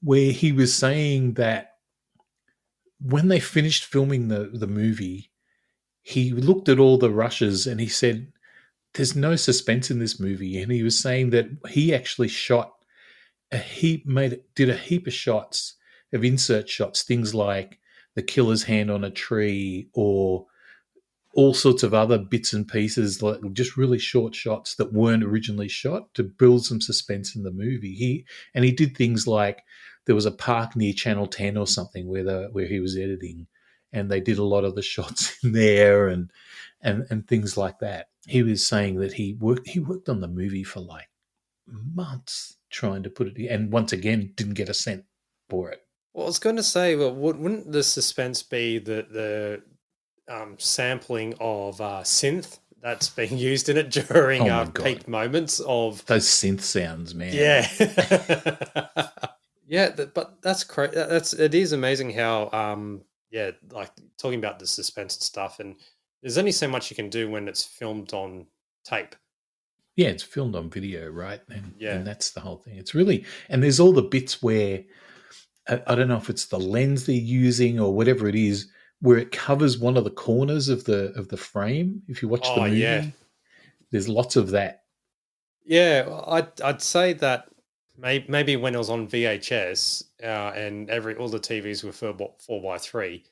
where he was saying that when they finished filming the movie, he looked at all the rushes and he said, there's no suspense in this movie. And he was saying that he actually shot did a heap of shots, of insert shots, things like the killer's hand on a tree or all sorts of other bits and pieces, like just really short shots that weren't originally shot to build some suspense in the movie. He did things like there was a park near Channel 10 or something where he was editing, and they did a lot of the shots in there and things like that. He was saying that he worked on the movie for like months trying to put it, and once again didn't get a cent for it. Well, I was going to say, well, wouldn't the suspense be the sampling of synth that's being used in it during peak moments of those synth sounds, man? Yeah, yeah. But that's crazy. It is amazing how like talking about the suspense and stuff, and there's only so much you can do when it's filmed on tape. Yeah, it's filmed on video, right? And that's the whole thing. It's really, and there's all the bits where I don't know if it's the lens they're using or whatever it is, where it covers one of the corners of the frame. If you watch the movie, there's lots of that. Yeah, I'd say that maybe when it was on VHS and all the TVs were 4x3,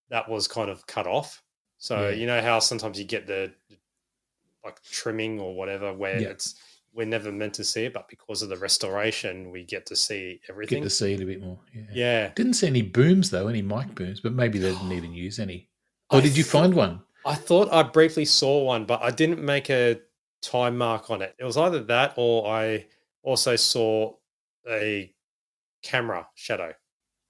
that was kind of cut off. So you know how sometimes you get the like trimming or whatever where we're never meant to see it, but because of the restoration, we get to see everything. Get to see it a bit more. Yeah. Didn't see any booms though, any mic booms, but maybe they didn't even use any. Or did you find one? I thought I briefly saw one, but I didn't make a time mark on it. It was either that or I also saw a camera shadow.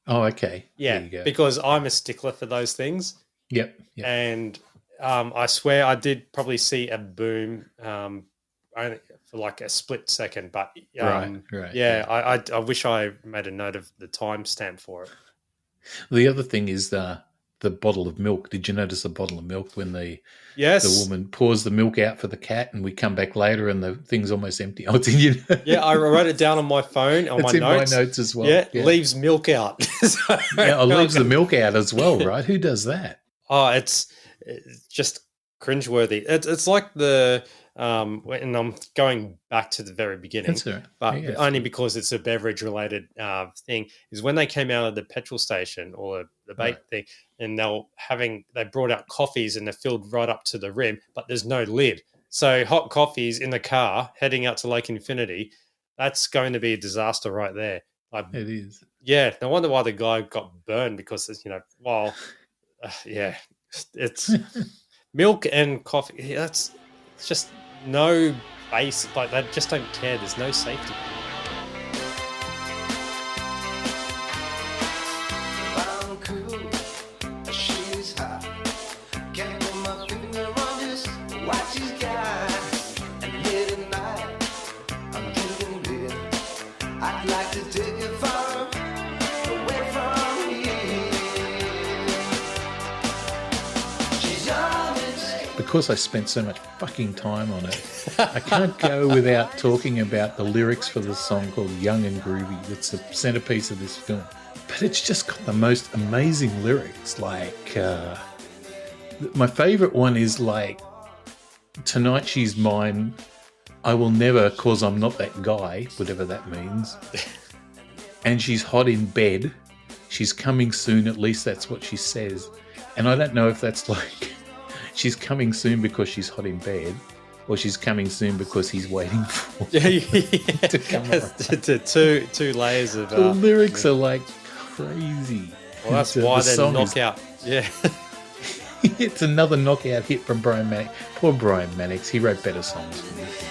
Oh, okay. Yeah, there you go. because I'm a stickler for those things. Yep. And I swear I did probably see a boom only for like a split second, but right. I wish I made a note of the timestamp for it. The other thing is the bottle of milk. Did you notice the bottle of milk when the woman pours the milk out for the cat, and we come back later and the thing's almost empty? Oh, did you know? Yeah, I wrote it down on my phone on it's my in notes. my notes as well. Yeah, leaves milk out. Leaves the milk out as well, right? Who does that? Oh, it's just cringe-worthy. It's like the and I'm going back to the very beginning, That's right. but only because it's a beverage-related thing, is when they came out of the petrol station or the bait thing, and they brought out coffees and they're filled right up to the rim, but there's no lid. So hot coffees in the car heading out to Lake Infinity, that's going to be a disaster right there. It is. Yeah, no wonder why the guy got burned, because it's milk and coffee. Yeah, it's just no base. Like, they just don't care. There's no safety. Because I spent so much fucking time on it, I can't go without talking about the lyrics for the song called Young and Groovy. It's the centerpiece of this film. But it's just got the most amazing lyrics. Like, my favorite one is like, Tonight She's Mine, I Will Never, 'Cause I'm Not That Guy, whatever that means. And She's Hot in Bed. She's Coming Soon, at least that's what she says. And I don't know if that's like she's coming soon because she's hot in bed, or she's coming soon because he's waiting for to come around. Two layers of... The lyrics are like crazy. Well, that's why they're knockout. Yeah. It's another knockout hit from Brian Mannix. Poor Brian Mannix. He wrote better songs than this.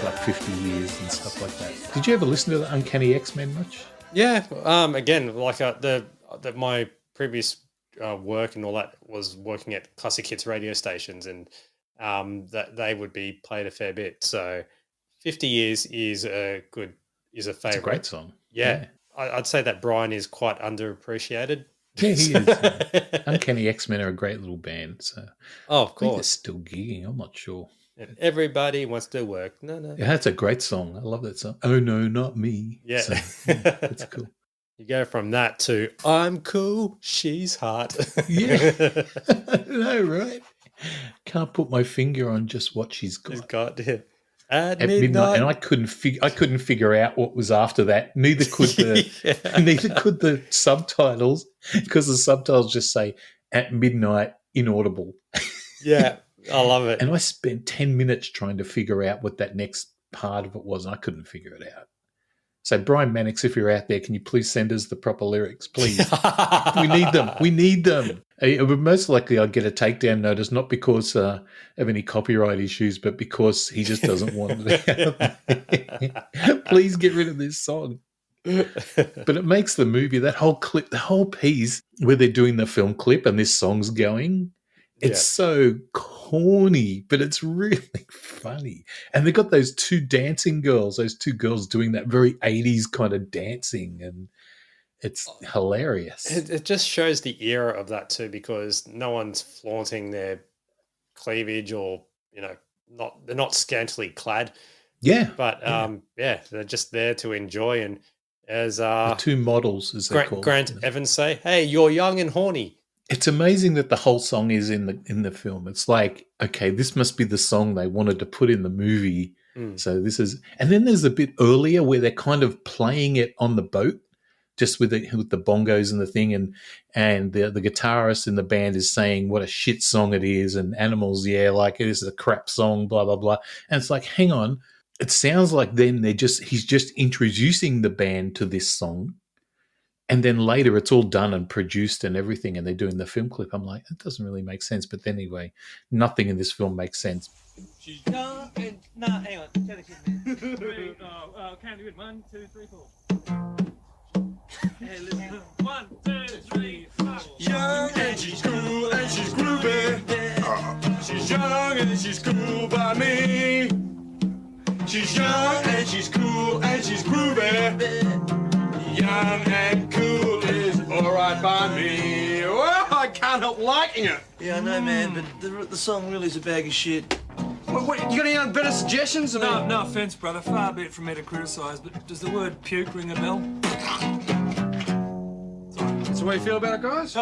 Like 50 years and stuff like that. Did you ever listen to the Uncanny X-Men much? Yeah. Again, like my previous work and all that was working at classic hits radio stations, and that they would be played a fair bit. So 50 years is a favorite. It's a great song. Yeah. I'd say that Brian is quite underappreciated. Yeah, he is. Uncanny X-Men are a great little band. So, of course, they're still gigging. I'm not sure. And everybody wants to work. No. Yeah, that's a great song. I love that song. Oh no, not me. Yeah, so, yeah, that's cool. You go from that to I'm cool, she's hot. Yeah, no, right? Can't put my finger on just what she's got. She's got at midnight, and I couldn't figure out what was after that. Neither could the subtitles, because the subtitles just say at midnight, inaudible. Yeah. I love it. And I spent 10 minutes trying to figure out what that next part of it was, and I couldn't figure it out. So, Brian Mannix, if you're out there, can you please send us the proper lyrics, please? We need them. We need them. Most likely I'll get a takedown notice, not because of any copyright issues, but because he just doesn't want it. Please get rid of this song. But it makes the movie, that whole clip, the whole piece where they're doing the film clip and this song's going, it's so corny, but it's really funny. And they've got those two dancing girls, those two girls doing that very 80s kind of dancing, and it's hilarious. It just shows the era of that too, because no one's flaunting their cleavage or, they're not scantily clad. Yeah. But, they're just there to enjoy. And as the two models, as they're called. Grant Evans say, hey, you're young and horny. It's amazing that the whole song is in the film. It's like, okay, this must be the song they wanted to put in the movie. So this is, and then there's a bit earlier where they're kind of playing it on the boat, just with the bongos and the thing, and the guitarist in the band is saying what a shit song it is, and Animals, like it is a crap song, blah blah blah. And it's like, hang on, it sounds like then he's just introducing the band to this song. And then later it's all done and produced and everything, and they're doing the film clip. I'm like, that doesn't really make sense. But anyway, nothing in this film makes sense. She's young and... No, hang on. Tell the kid, man. Can't do it. 1, 2, 3, 4. Hey, listen. 1, 2, 3, 4. Young and she's cool and she's groovy. She's young and she's cool by me. She's young and she's cool and she's groovy. Young and cool is alright by me. Well, I can't help liking it. Yeah, I know, man, but the song really is a bag of shit. What, you got any better suggestions? No offence, brother. Far be it from me to criticise, but does the word puke ring a bell? That's the way you feel about it, guys?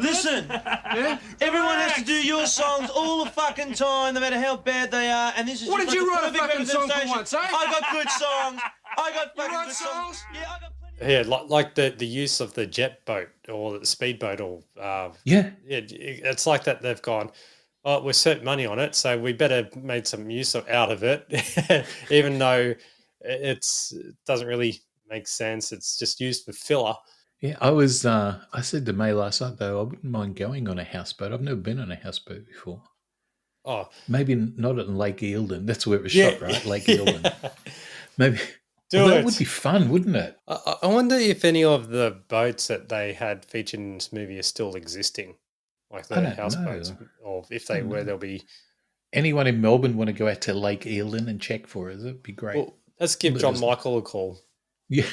Listen, Yeah? everyone has to do your songs all the fucking time, no matter how bad they are, and this is What just did you like write a perfect fucking song for representation. once, eh? I got good songs. I got fucking write good songs. songs? Yeah, I got plenty. Yeah, like the use of the jet boat or the speedboat or it's like that. They've gone, oh, we spent money on it, so we better make some use out of it, even though it doesn't really make sense. It's just used for filler. Yeah, I said to May last night though, I wouldn't mind going on a houseboat. I've never been on a houseboat before. Oh, maybe not at Lake Eildon. That's where it was shot, right? Lake Eildon. Maybe. That would be fun, wouldn't it? I wonder if any of the boats that they had featured in this movie are still existing, like the houseboats, or if they were, there'll be. Anyone in Melbourne want to go out to Lake Eildon and check for us? It'd be great. Well, let's give John Michael a call. Yeah,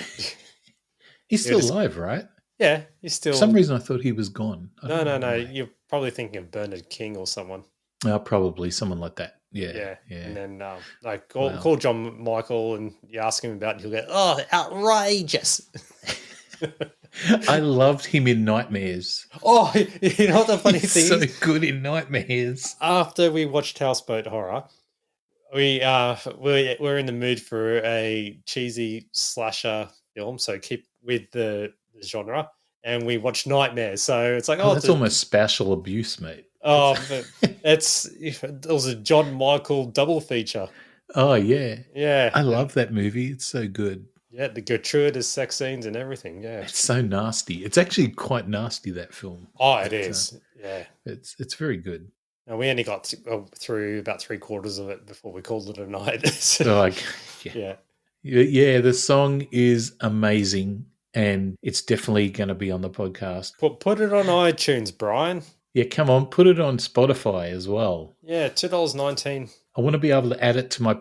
he's still alive, right? Yeah, he's still. For some reason, I thought he was gone. No. You're probably thinking of Bernard King or someone. Probably someone like that. Yeah. And then call John Michael and you ask him about it, he'll go, oh, outrageous. I loved him in Nightmares. Oh, you know what the funny thing is? So good in Nightmares. After we watched Houseboat Horror, we're in the mood for a cheesy slasher film, so keep with the genre, and we watched Nightmares. So it's like, that's almost spatial abuse, mate. Oh, but it was a John Michael double feature. Oh yeah, yeah. I love that movie. It's so good. Yeah, the gratuitous sex scenes and everything. Yeah, it's so nasty. It's actually quite nasty, that film. Oh, it is. Yeah, it's very good. And we only got through about 3/4 of it before we called it a night. Yeah. The song is amazing, and it's definitely going to be on the podcast. Put it on iTunes, Brian. Yeah, come on, put it on Spotify as well. Yeah, $2.19. I want to be able to add it to my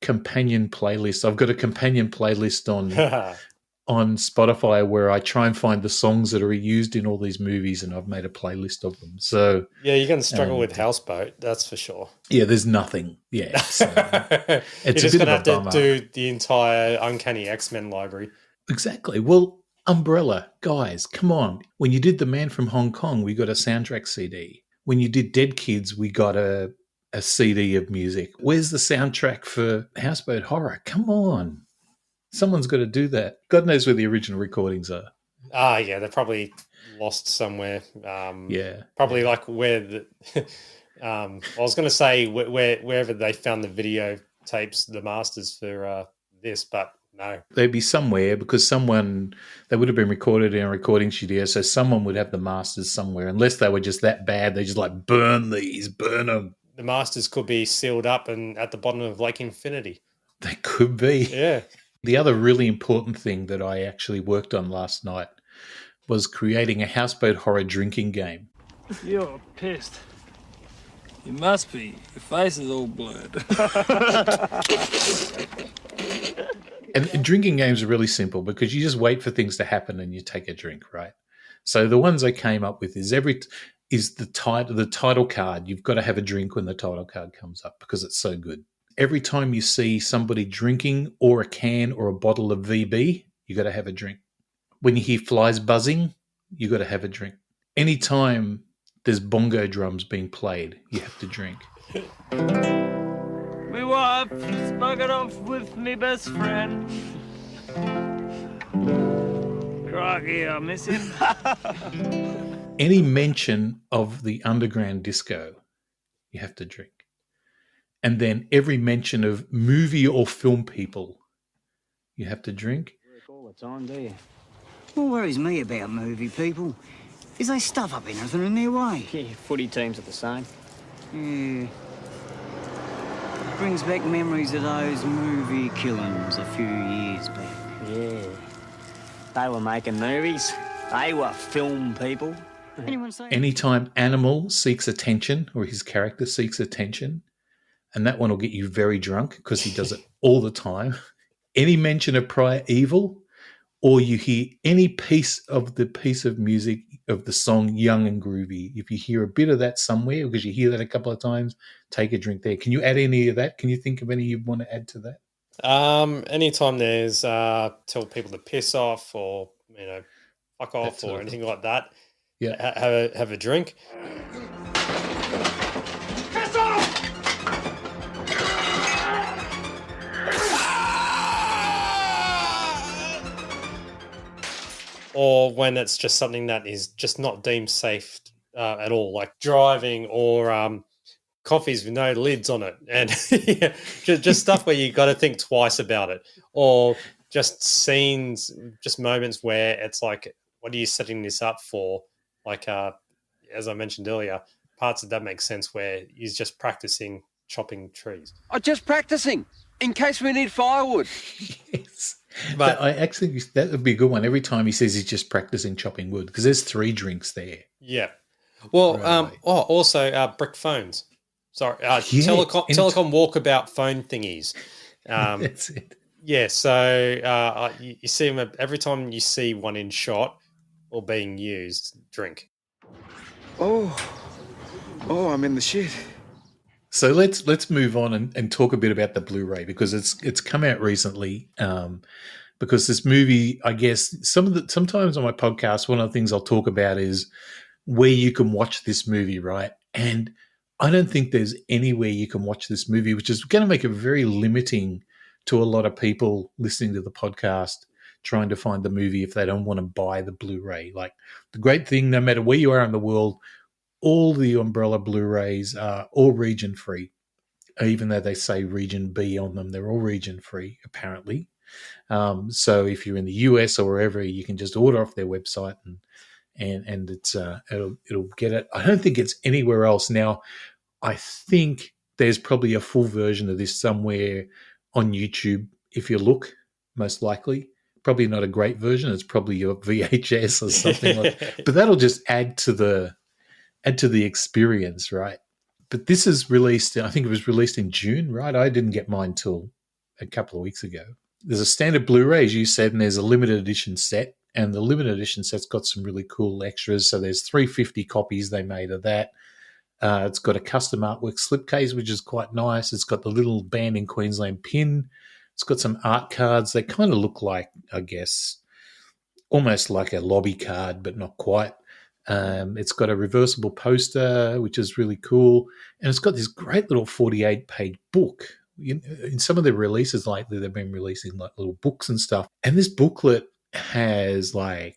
companion playlist. I've got a companion playlist on Spotify where I try and find the songs that are used in all these movies, and I've made a playlist of them. So yeah, you're going to struggle with Houseboat, that's for sure. Yeah, there's nothing. Yeah, so it's you're just going to have to do the entire Uncanny X-Men library. Exactly. Well, Umbrella, guys, come on. When you did The Man from Hong Kong, we got a soundtrack CD. When you did Dead Kids, we got a CD of music. Where's the soundtrack for Houseboat Horror? Come on. Someone's got to do that. God knows where the original recordings are. Yeah, they're probably lost somewhere. Probably like where the... I was going to say wherever they found the video tapes, the masters for this, but no. They'd be somewhere because they would have been recorded in a recording studio, so someone would have the masters somewhere, unless they were just that bad. They just like, burn them. The masters could be sealed up and at the bottom of Lake Infinity. They could be. Yeah. The other really important thing that I actually worked on last night was creating a Houseboat Horror drinking game. You're pissed. You must be. Your face is all blurred. And drinking games are really simple because you just wait for things to happen and you take a drink, right? So the ones I came up with is the title card. You've got to have a drink when the title card comes up because it's so good. Every time you see somebody drinking or a can or a bottle of VB, you got to have a drink. When you hear flies buzzing, you got to have a drink. Anytime there's bongo drums being played, you have to drink. Me wife spoke it off with me best friend. Crikey, I miss him. Any mention of the underground disco, you have to drink. And then every mention of movie or film people, you have to drink. All the time, do you? What worries me about movie people is they stuff up anything in their way. Yeah, footy teams are the same. Yeah. Brings back memories of those movie killings a few years back. Yeah. They were making movies. They were film people. Anyone say? Anytime Animal seeks attention or his character seeks attention, and that one will get you very drunk because he does it all the time. Any mention of prior evil, or you hear any piece of music of the song Young and Groovy. If you hear a bit of that somewhere, because you hear that a couple of times, take a drink there. Can you add any of that? Can you think of any you want to add to that? Anytime there's tell people to piss off or, fuck off or anything like that, have a drink. Piss off! or when it's just something that is just not deemed safe at all, like driving or coffees with no lids on it, and yeah, just stuff where you got to think twice about it, or just scenes, just moments where it's like, what are you setting this up for? Like, as I mentioned earlier, parts of that make sense where he's just practicing chopping trees. I'm just practicing in case we need firewood. Yes. But I actually, that would be a good one. Every time he says he's just practicing chopping wood, because there's 3 drinks there. yeah, well, Right. also brick phones. Sorry, telecom walkabout phone thingies. That's it. Yeah, so you see them every time you see one in shot or being used. Drink. Oh, I'm in the shit. So let's move on and talk a bit about the Blu-ray, because it's come out recently. Because this movie, I guess, sometimes on my podcast, one of the things I'll talk about is where you can watch this movie, right? And I don't think there's anywhere you can watch this movie, which is going to make it very limiting to a lot of people listening to the podcast trying to find the movie if they don't want to buy the Blu-ray. Like, the great thing, no matter where you are in the world, all the Umbrella Blu-rays are all region free, even though they say region B on them. They're all region free, apparently. So if you're in the US or wherever, you can just order off their website and it's it'll get it. I don't think it's anywhere else now. I think there's probably a full version of this somewhere on YouTube if you look, most likely. Probably not a great version. It's probably your VHS or something like that. But that'll just add to the experience, right? But this is released, I think it was released in June, right? I didn't get mine till a couple of weeks ago. There's a standard Blu-ray, as you said, and there's a limited edition set. And the limited edition set's got some really cool extras. So there's 350 copies they made of that. It's got a custom artwork slipcase, which is quite nice. It's got the little band in Queensland pin. It's got some art cards. They kind of look like, I guess, almost like a lobby card, but not quite. It's got a reversible poster, which is really cool. And it's got this great little 48-page book. In some of the releases lately, they've been releasing like little books and stuff. And this booklet has like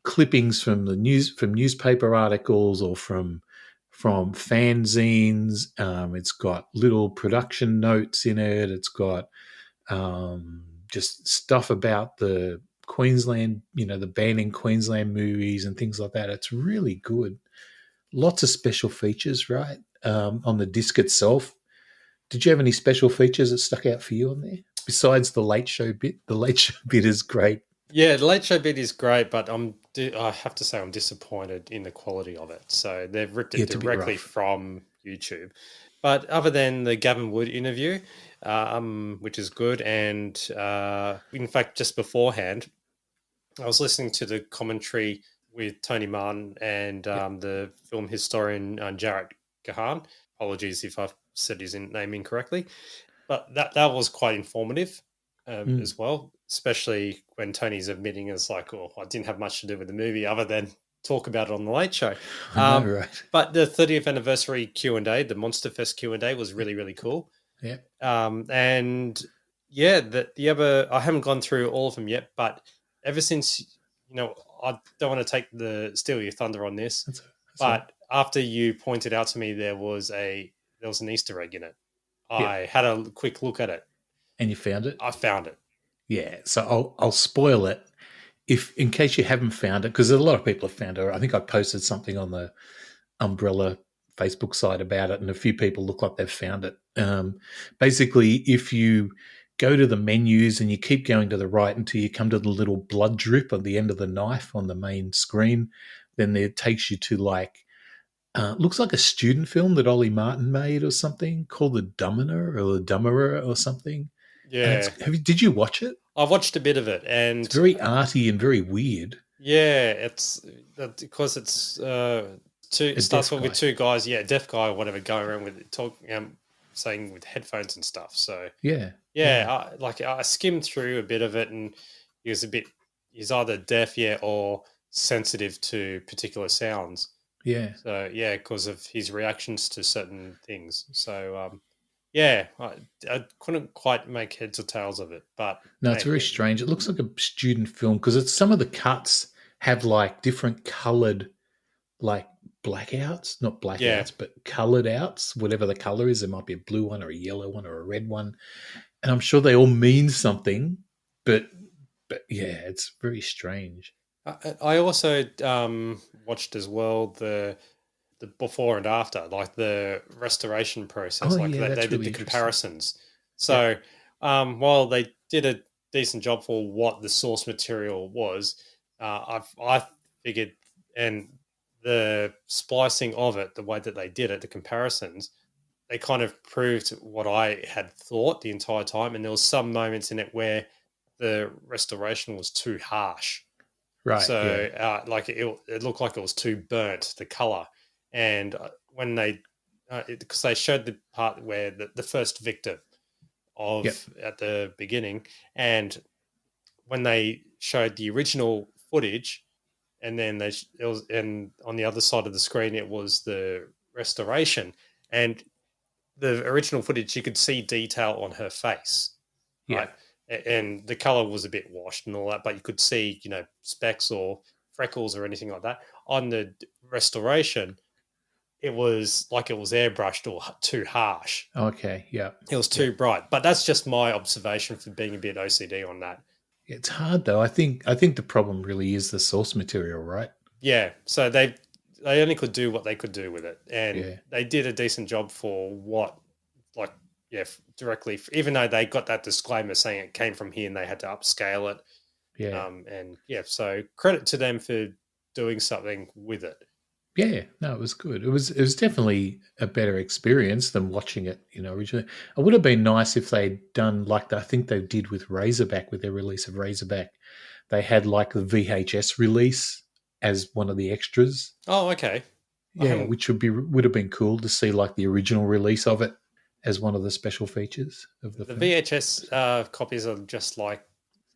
clippings from from newspaper articles or from fanzines. It's got little production notes in it. It's got just stuff about the Queensland, the banning Queensland movies and things like that. It's really good. Lots of special features, right? On the disc itself. Did you have any special features that stuck out for you on there? Besides the late show bit? The late show bit is great. Yeah, the late show bit is great, but I have to say I'm disappointed in the quality of it. So they've ripped it directly from YouTube. But other than the Gavin Wood interview, which is good, and in fact, just beforehand, I was listening to the commentary with Tony Martin and the film historian Jarrett Gahan. Apologies if I've said his name incorrectly. But that was quite informative as well, especially when Tony's admitting it's like, oh, I didn't have much to do with the movie other than talk about it on the Late Show. Right. But the 30th anniversary Q&A, the Monster Fest Q&A was really, really cool. Yeah. And yeah, the other, I haven't gone through all of them yet, but ever since, I don't want to steal your thunder on this, but after you pointed out to me there was an Easter egg in it. I had a quick look at it. And you found it? I found it. Yeah. So I'll spoil it in case you haven't found it, because a lot of people have found it. I think I posted something on the Umbrella Facebook site about it, and a few people look like they've found it. Basically, if you go to the menus and you keep going to the right until you come to the little blood drip at the end of the knife on the main screen, then it takes you to looks like a student film that Ollie Martin made or something called The Dumberer or The Dumberer or something. Yeah. Did you watch it? I watched a bit of it, and it's very arty and very weird. Yeah, it's because it starts with 2 guys, deaf guy or whatever, going around with talking, saying with headphones and stuff. So I skimmed through a bit of it, and he's either deaf, or sensitive to particular sounds. Yeah. So because of his reactions to certain things. So Yeah, I couldn't quite make heads or tails of it, but No, it's very strange. It looks like a student film because it's some of the cuts have like different colored, like blackouts, not blackouts, Yeah. but colored outs, whatever the color is. There might be a blue one or a yellow one or a red one. And I'm sure they all mean something, but yeah, it's very strange. I also watched as well the before and after, like the restoration process. Oh, like yeah, they that's did really the interesting. comparisons. So while they did a decent job for what the source material was, I figured, and the splicing of it, the way that they did it, the comparisons, they kind of proved what I had thought the entire time. And there was some moments in it where the restoration was too harsh. Right. So like it looked like it was too burnt, the color. And when they, because they showed the part where the first victim of at the beginning, and when they showed the original footage, and then and on the other side of the screen it was the restoration, and the original footage you could see detail on her face, right? And the color was a bit washed and all that, but you could see, specks or freckles or anything like that. On the restoration, it was like it was airbrushed or too harsh. Okay, yeah. It was too bright. But that's just my observation for being a bit OCD on that. It's hard though. I think the problem really is the source material, right? Yeah. So they only could do what they could do with it, and they did a decent job for what, like, directly. Even though they got that disclaimer saying it came from here and they had to upscale it. Yeah. So credit to them for doing something with it. Yeah, no, it was good. It was definitely a better experience than watching it, originally. It would have been nice if they'd done like I think they did with Razorback, with their release of Razorback. They had like the VHS release as one of the extras. Oh, okay. Yeah, which would have been cool to see like the original release of it as one of the special features of the film. VHS copies are just like,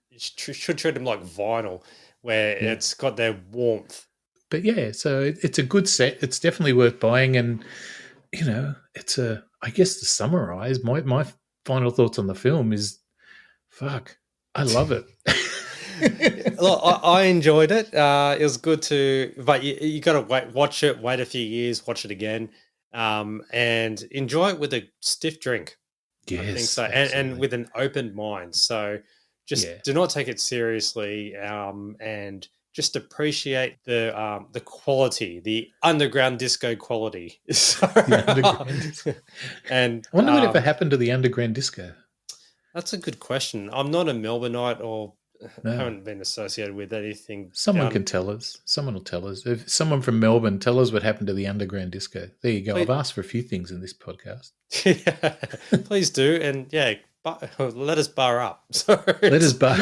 you should treat them like vinyl, where it's got their warmth. But yeah, so it's a good set. It's definitely worth buying, and it's I guess to summarize, my final thoughts on the film is, fuck, I love it. Look, I enjoyed it. It was good but you got to watch it, wait a few years, watch it again, and enjoy it with a stiff drink. Yes, I think so, and with an open mind. So just do not take it seriously, and just appreciate the quality, the underground disco quality. And I wonder whatever happened to the underground disco. That's a good question. I'm not a Melbourneite, or haven't been associated with anything. Someone can tell us. Someone will tell us. If someone from Melbourne, tell us what happened to the underground disco. There you go. I've asked for a few things in this podcast. Please do, and let us bar up. Let us bar.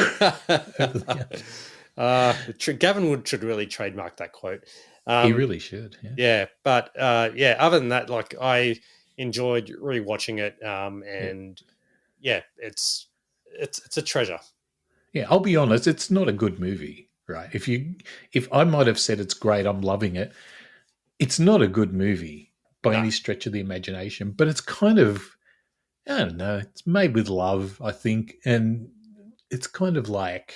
Gavin Wood should really trademark that quote. He really should. Yeah, but other than that, like, I enjoyed rewatching it, and it's a treasure. Yeah, I'll be honest, it's not a good movie, right? If I might have said it's great, I'm loving it. It's not a good movie by any stretch of the imagination, but it's kind of, I don't know, it's made with love, I think, and it's kind of like,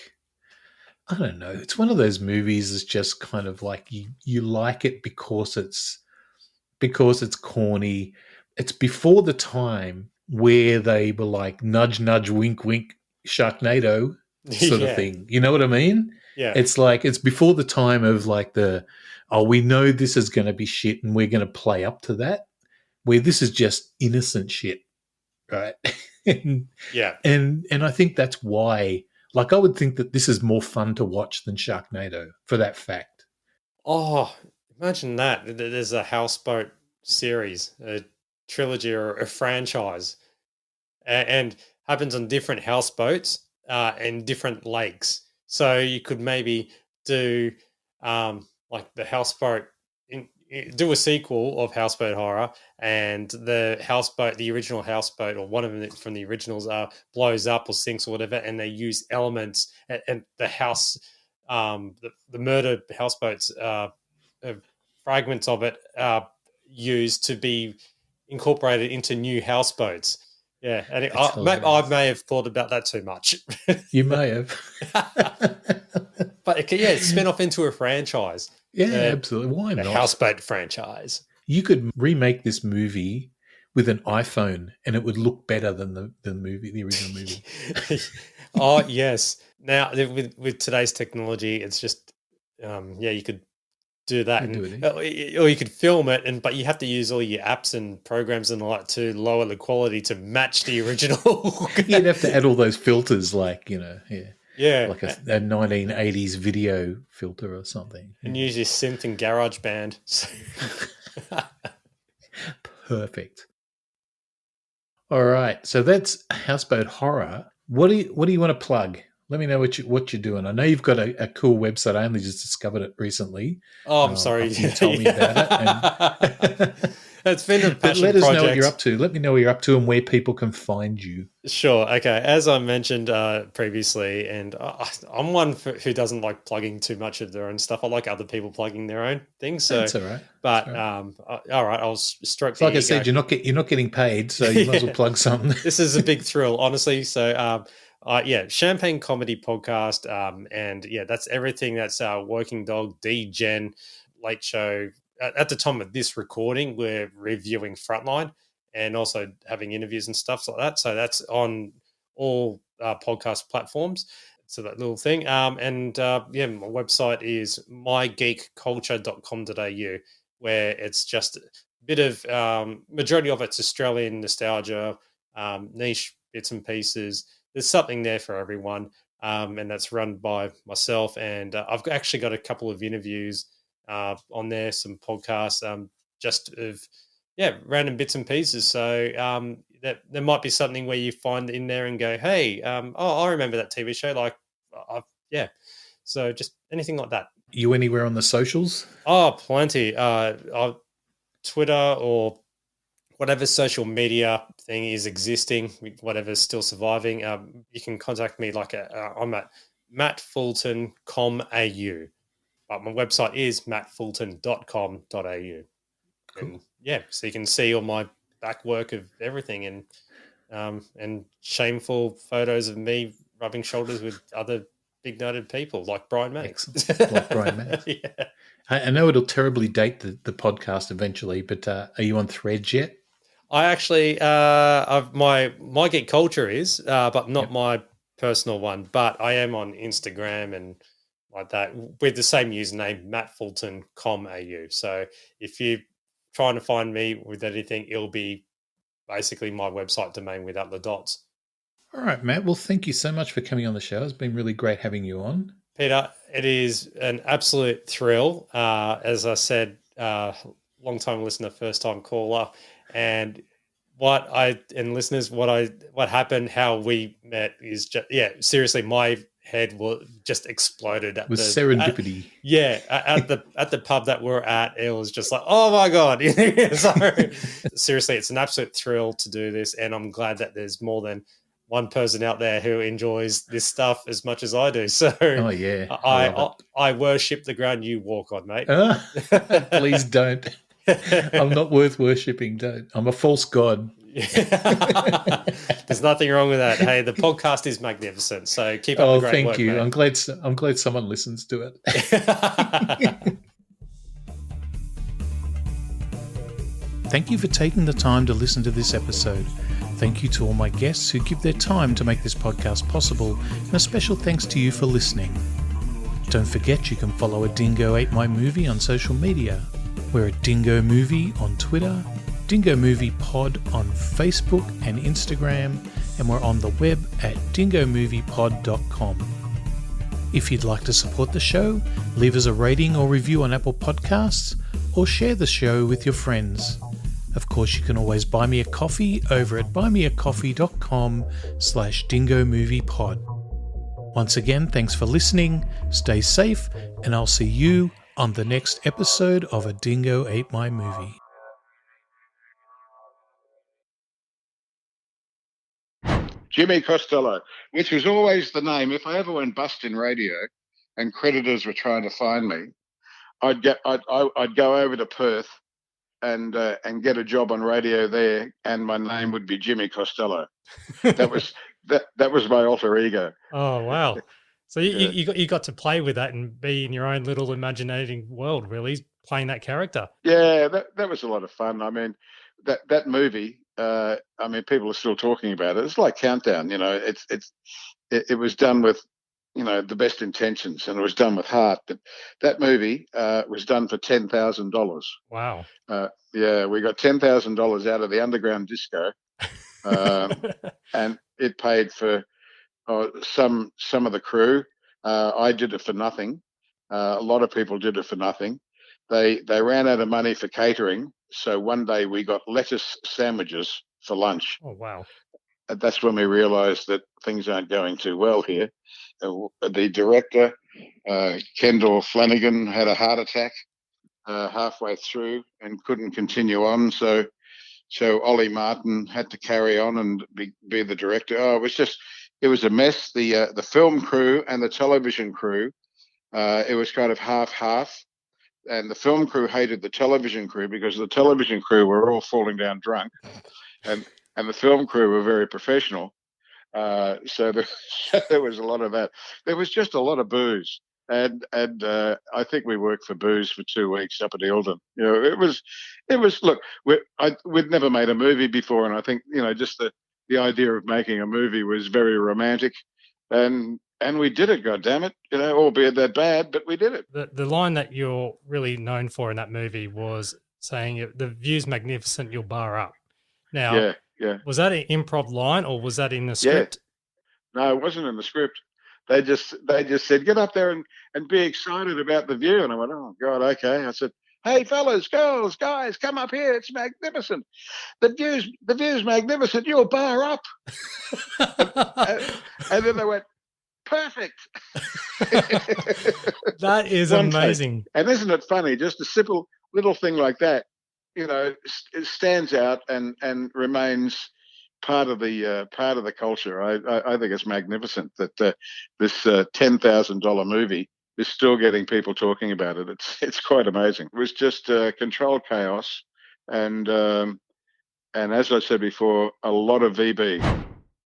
I don't know, it's one of those movies that's just kind of like you like it because it's corny. It's before the time where they were like nudge, nudge, wink, wink, Sharknado sort of thing. You know what I mean? Yeah. It's like it's before the time of like we know this is going to be shit and we're going to play up to that, where this is just innocent shit, right? And I think that's why, like, I would think that this is more fun to watch than Sharknado for that fact. Oh, imagine that. There's a Houseboat series, a trilogy or a franchise, and happens on different houseboats and different lakes. So you could maybe do like the Houseboat, do a sequel of Houseboat Horror, and the original houseboat, or one of them from the originals, blows up or sinks or whatever, and they use elements and the house, the murder houseboats, fragments of it used to be incorporated into new houseboats. Yeah, and That's I may have thought about that too much. You may have. But it can, spin off into a franchise. Yeah, absolutely. Why The not? Houseboat franchise. You could remake this movie with an iPhone, and it would look better than the original movie. Oh yes. Now with today's technology, it's just you could do that, or you could film it, but you have to use all your apps and programs and all that to lower the quality to match the original. You'd have to add all those filters, like like a 1980s video filter or something, and use your synth and GarageBand. Perfect. All right, so that's Houseboat Horror. What do you want to plug? Let me know what you're doing. I know you've got a cool website. I only just discovered it recently. Oh, I'm sorry. You told me about it. It's been a passion but let us project. know what you're up to. Let me know what you're up to and where people can find you. Sure. Okay. As I mentioned previously, and I'm one who doesn't like plugging too much of their own stuff. I like other people plugging their own things. So that's all right. But all right, I'll stroke. Like I said, you're not getting paid, so you might as well plug something. This is a big thrill, honestly. So Champagne Comedy Podcast, and that's everything. That's Working Dog, D-Gen, Late Show. At the time of this recording, we're reviewing Frontline and also having interviews and stuff like that. So that's on all podcast platforms. So that little thing. My website is mygeekculture.com.au, where it's just a bit of majority of it's Australian nostalgia, niche bits and pieces. There's something there for everyone, and that's run by myself. And I've actually got a couple of interviews on there, some podcasts, just of random bits and pieces. So that there might be something where you find in there and go, hey, I remember that TV show. Like, so just anything like that. You anywhere on the socials? Oh, plenty. Twitter or whatever social media thing is existing, whatever's still surviving. You can contact me. I'm at mattfulton.com.au. But my website is mattfulton.com.au. Cool. And so you can see all my back work of everything and shameful photos of me rubbing shoulders with other big noted people like Brian Maddox. Like Brian Maddox. Yeah. I know it'll terribly date the podcast eventually, but are you on Threads yet? I actually, my Geek Culture is, but not my personal one. But I am on Instagram and like that with the same username, mattfulton.com.au. So if you're trying to find me with anything, it'll be basically my website domain without the dots. All right, Matt. Well, thank you so much for coming on the show. It's been really great having you on. Peter, it is an absolute thrill. As I said, long-time listener, first-time caller. And what happened, how we met is just, seriously, my head just exploded. It was serendipity. At the pub that we're at, it was just like, oh my God. So seriously, it's an absolute thrill to do this. And I'm glad that there's more than one person out there who enjoys this stuff as much as I do. So I worship the ground you walk on, mate. Please don't. I'm not worth worshipping. Don't. I'm a false god. There's nothing wrong with that. Hey, the podcast is magnificent. So keep up the great work. Thank you. Mate. I'm glad someone listens to it. Thank you for taking the time to listen to this episode. Thank you to all my guests who give their time to make this podcast possible, and a special thanks to you for listening. Don't forget you can follow A Dingo Ate My Movie on social media. We're at Dingo Movie on Twitter, Dingo Movie Pod on Facebook and Instagram, and we're on the web at dingomoviepod.com. If you'd like to support the show, leave us a rating or review on Apple Podcasts, or share the show with your friends. Of course, you can always buy me a coffee over at buymeacoffee.com/dingomoviepod. Once again, thanks for listening, stay safe, and I'll see you on the next episode of A Dingo Ate My Movie. Jimmy Costello, which was always the name. If I ever went bust in radio and creditors were trying to find me, I'd go over to Perth and get a job on radio there, and my name would be Jimmy Costello. That was that was my alter ego. Oh wow! So Yeah. you got to play with that and be in your own little imaginating world, really playing that character. Yeah, that was a lot of fun. I mean, that movie. I mean, people are still talking about it. It's like Countdown. You know, it was done with, you know, the best intentions, and it was done with heart. But that movie was done for $10,000. Wow. Yeah, we got $10,000 out of the underground disco, and it paid for some of the crew. I did it for nothing. A lot of people did it for nothing. They ran out of money for catering, so one day we got lettuce sandwiches for lunch. Oh wow! That's when we realised that things aren't going too well here. The director, Kendall Flanagan, had a heart attack halfway through and couldn't continue on. So Ollie Martin had to carry on and be the director. Oh, it was a mess. The film crew and the television crew, it was kind of half. And the film crew hated the television crew because the television crew were all falling down drunk, and the film crew were very professional. So there was a lot of that. There was just a lot of booze, and I think we worked for booze for 2 weeks up at Eildon. You know, it was. Look, we'd never made a movie before, and I think, you know, just the idea of making a movie was very romantic, and we did it. God damn it, you know, albeit that bad, but we did it. The line that you're really known for in that movie was saying, "The view's magnificent, you'll bar up." Now, yeah. Was that an improv line or was that in the script? Yeah. No, it wasn't in the script. They just said, get up there and be excited about the view. And I went, oh God, okay. I said, hey fellas, girls, guys, come up here. It's magnificent. The view's magnificent. You'll bar up. and then they went, perfect. That is amazing. And isn't it funny? Just a simple little thing like that, you know, it stands out and remains part of the culture. I think it's magnificent that this $10,000 movie is still getting people talking about it. It's quite amazing. It was just controlled chaos, and as I said before, a lot of VB.